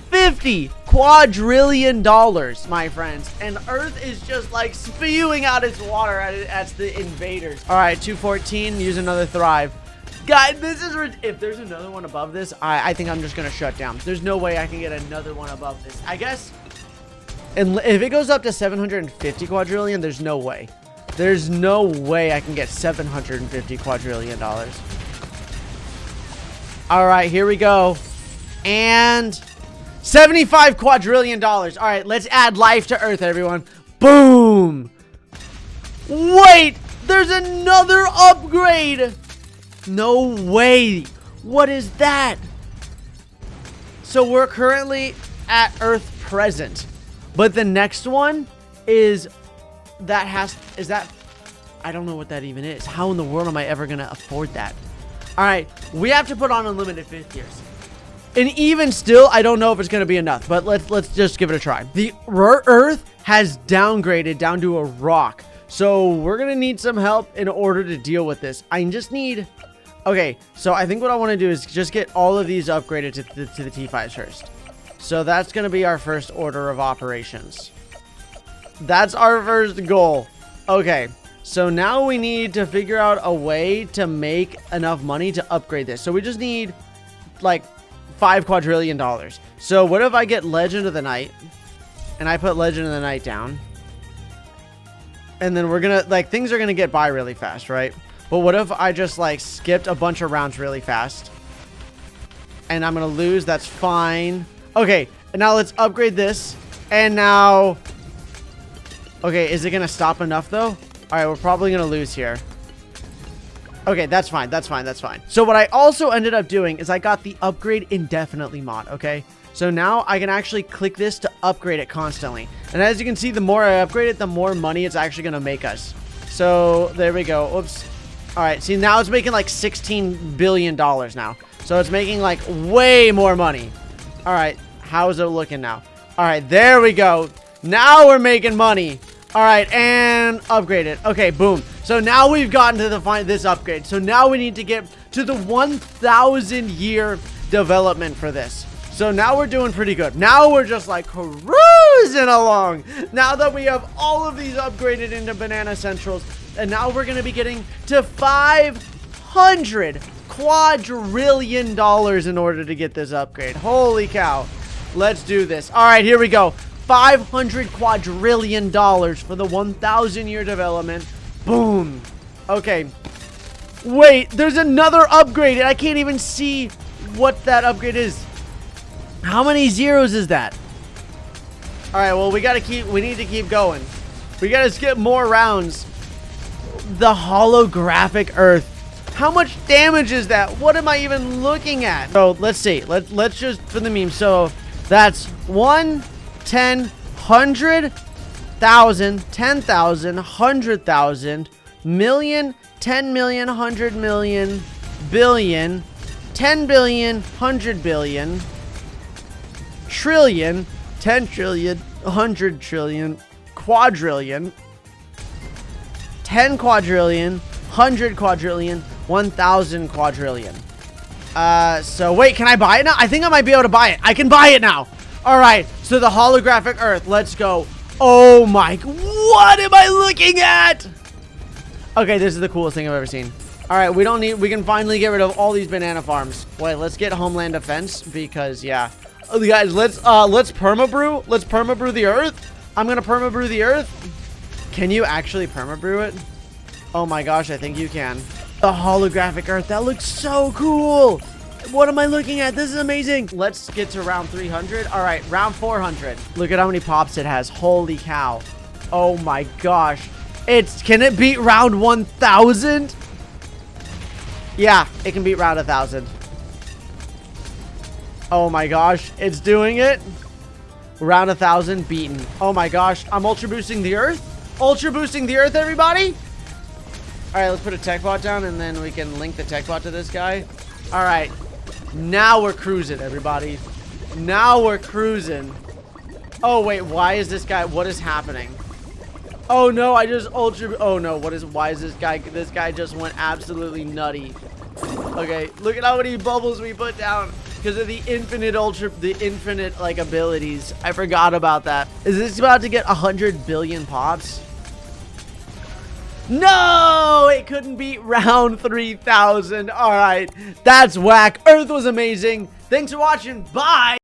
$50 quadrillion, my friends, and Earth is just like spewing out its water at the invaders. All right, 214. Use another thrive, guys. This is if there's another one above this, I think I'm just gonna shut down. There's no way I can get another one above this, I guess. And if it goes up to 750 quadrillion, there's no way. There's no way I can get $750 quadrillion. All right, here we go, and $75 quadrillion. All right, let's add life to Earth, everyone. Boom. Wait, there's another upgrade. No way. What is that? So we're currently at Earth present, but the next one is I don't know what that even is. How in the world am I ever going to afford that? All right, we have to put on unlimited 5th tiers. And even still, I don't know if it's going to be enough, but let's just give it a try. The Earth has downgraded down to a rock. So we're going to need some help in order to deal with this. I just need... Okay, so I think what I want to do is just get all of these upgraded to the T5s first. So that's going to be our first order of operations. That's our first goal. Okay, so now we need to figure out a way to make enough money to upgrade this. So we just need like $5 quadrillion. So what if I get Legend of the Night and I put Legend of the Night down? And then we're gonna, like, things are gonna get by really fast, right? But what if I just, like, skipped a bunch of rounds really fast? And I'm gonna lose, that's fine. Okay, now let's upgrade this. And now... Okay, is it gonna stop enough, though? Alright, we're probably gonna lose here. Okay, that's fine, that's fine, that's fine. So what I also ended up doing is I got the upgrade indefinitely mod, okay? So now I can actually click this to upgrade it constantly. And as you can see, the more I upgrade it, the more money it's actually going to make us. So there we go. Oops. All right. See, now it's making like $16 billion now. So it's making like way more money. All right. How is it looking now? All right. There we go. Now we're making money. All right. And upgrade it. Okay. Boom. So now we've gotten to this upgrade. So now we need to get to the 1,000 year development for this. So now we're doing pretty good. Now we're just like cruising along. Now that we have all of these upgraded into Banana Centrals. And now we're going to be getting to $500 quadrillion in order to get this upgrade. Holy cow. Let's do this. All right, here we go. $500 quadrillion for the 1,000 year development. Boom. Okay. Wait, there's another upgrade. And I can't even see what that upgrade is. How many zeros is that? All right, well, we need to keep going. We got to skip more rounds. The holographic Earth. How much damage is that? What am I even looking at? So let's see. Let's just, for the meme. So that's 1, 10, 100, 1,000, 10,000, 100,000, million, 10 million, 100 million, billion, 10 billion, 100 billion, trillion, 10 trillion, 100 trillion, quadrillion, 10 quadrillion, 100 quadrillion, 1,000 quadrillion. So wait, can I buy it now? I think I might be able to buy it. I can buy it now. All right, so the holographic Earth, let's go. Oh my, what am I looking at? Okay, this is the coolest thing I've ever seen. All right, we can finally get rid of all these banana farms. Wait, let's get Homeland Defense because, yeah. Oh, guys, let's perma-brew. Let's perma-brew the Earth. I'm gonna perma-brew the Earth. Can you actually perma-brew it? Oh my gosh, I think you can. The holographic Earth, that looks so cool. What am I looking at? This is amazing. Let's get to round 300. All right, round 400. Look at how many pops it has. Holy cow. Oh my gosh. Can it beat round 1,000? Yeah, it can beat round 1,000. Oh my gosh, it's doing it. Round 1,000 beaten. Oh my gosh, I'm ultra boosting the Earth. Ultra boosting the Earth, everybody. All right, let's put a tech bot down and then we can link the tech bot to this guy. All right, now we're cruising, everybody. Now we're cruising. Oh wait, why is this guy? What is happening? Oh no, I just ultra. Oh no, why is this guy? This guy just went absolutely nutty. Okay, look at how many bubbles we put down because of the infinite like abilities. I forgot about that. Is this about to get 100 billion pops? No, it couldn't beat round 3,000. All right, that's whack. Earth was amazing. Thanks for watching. Bye.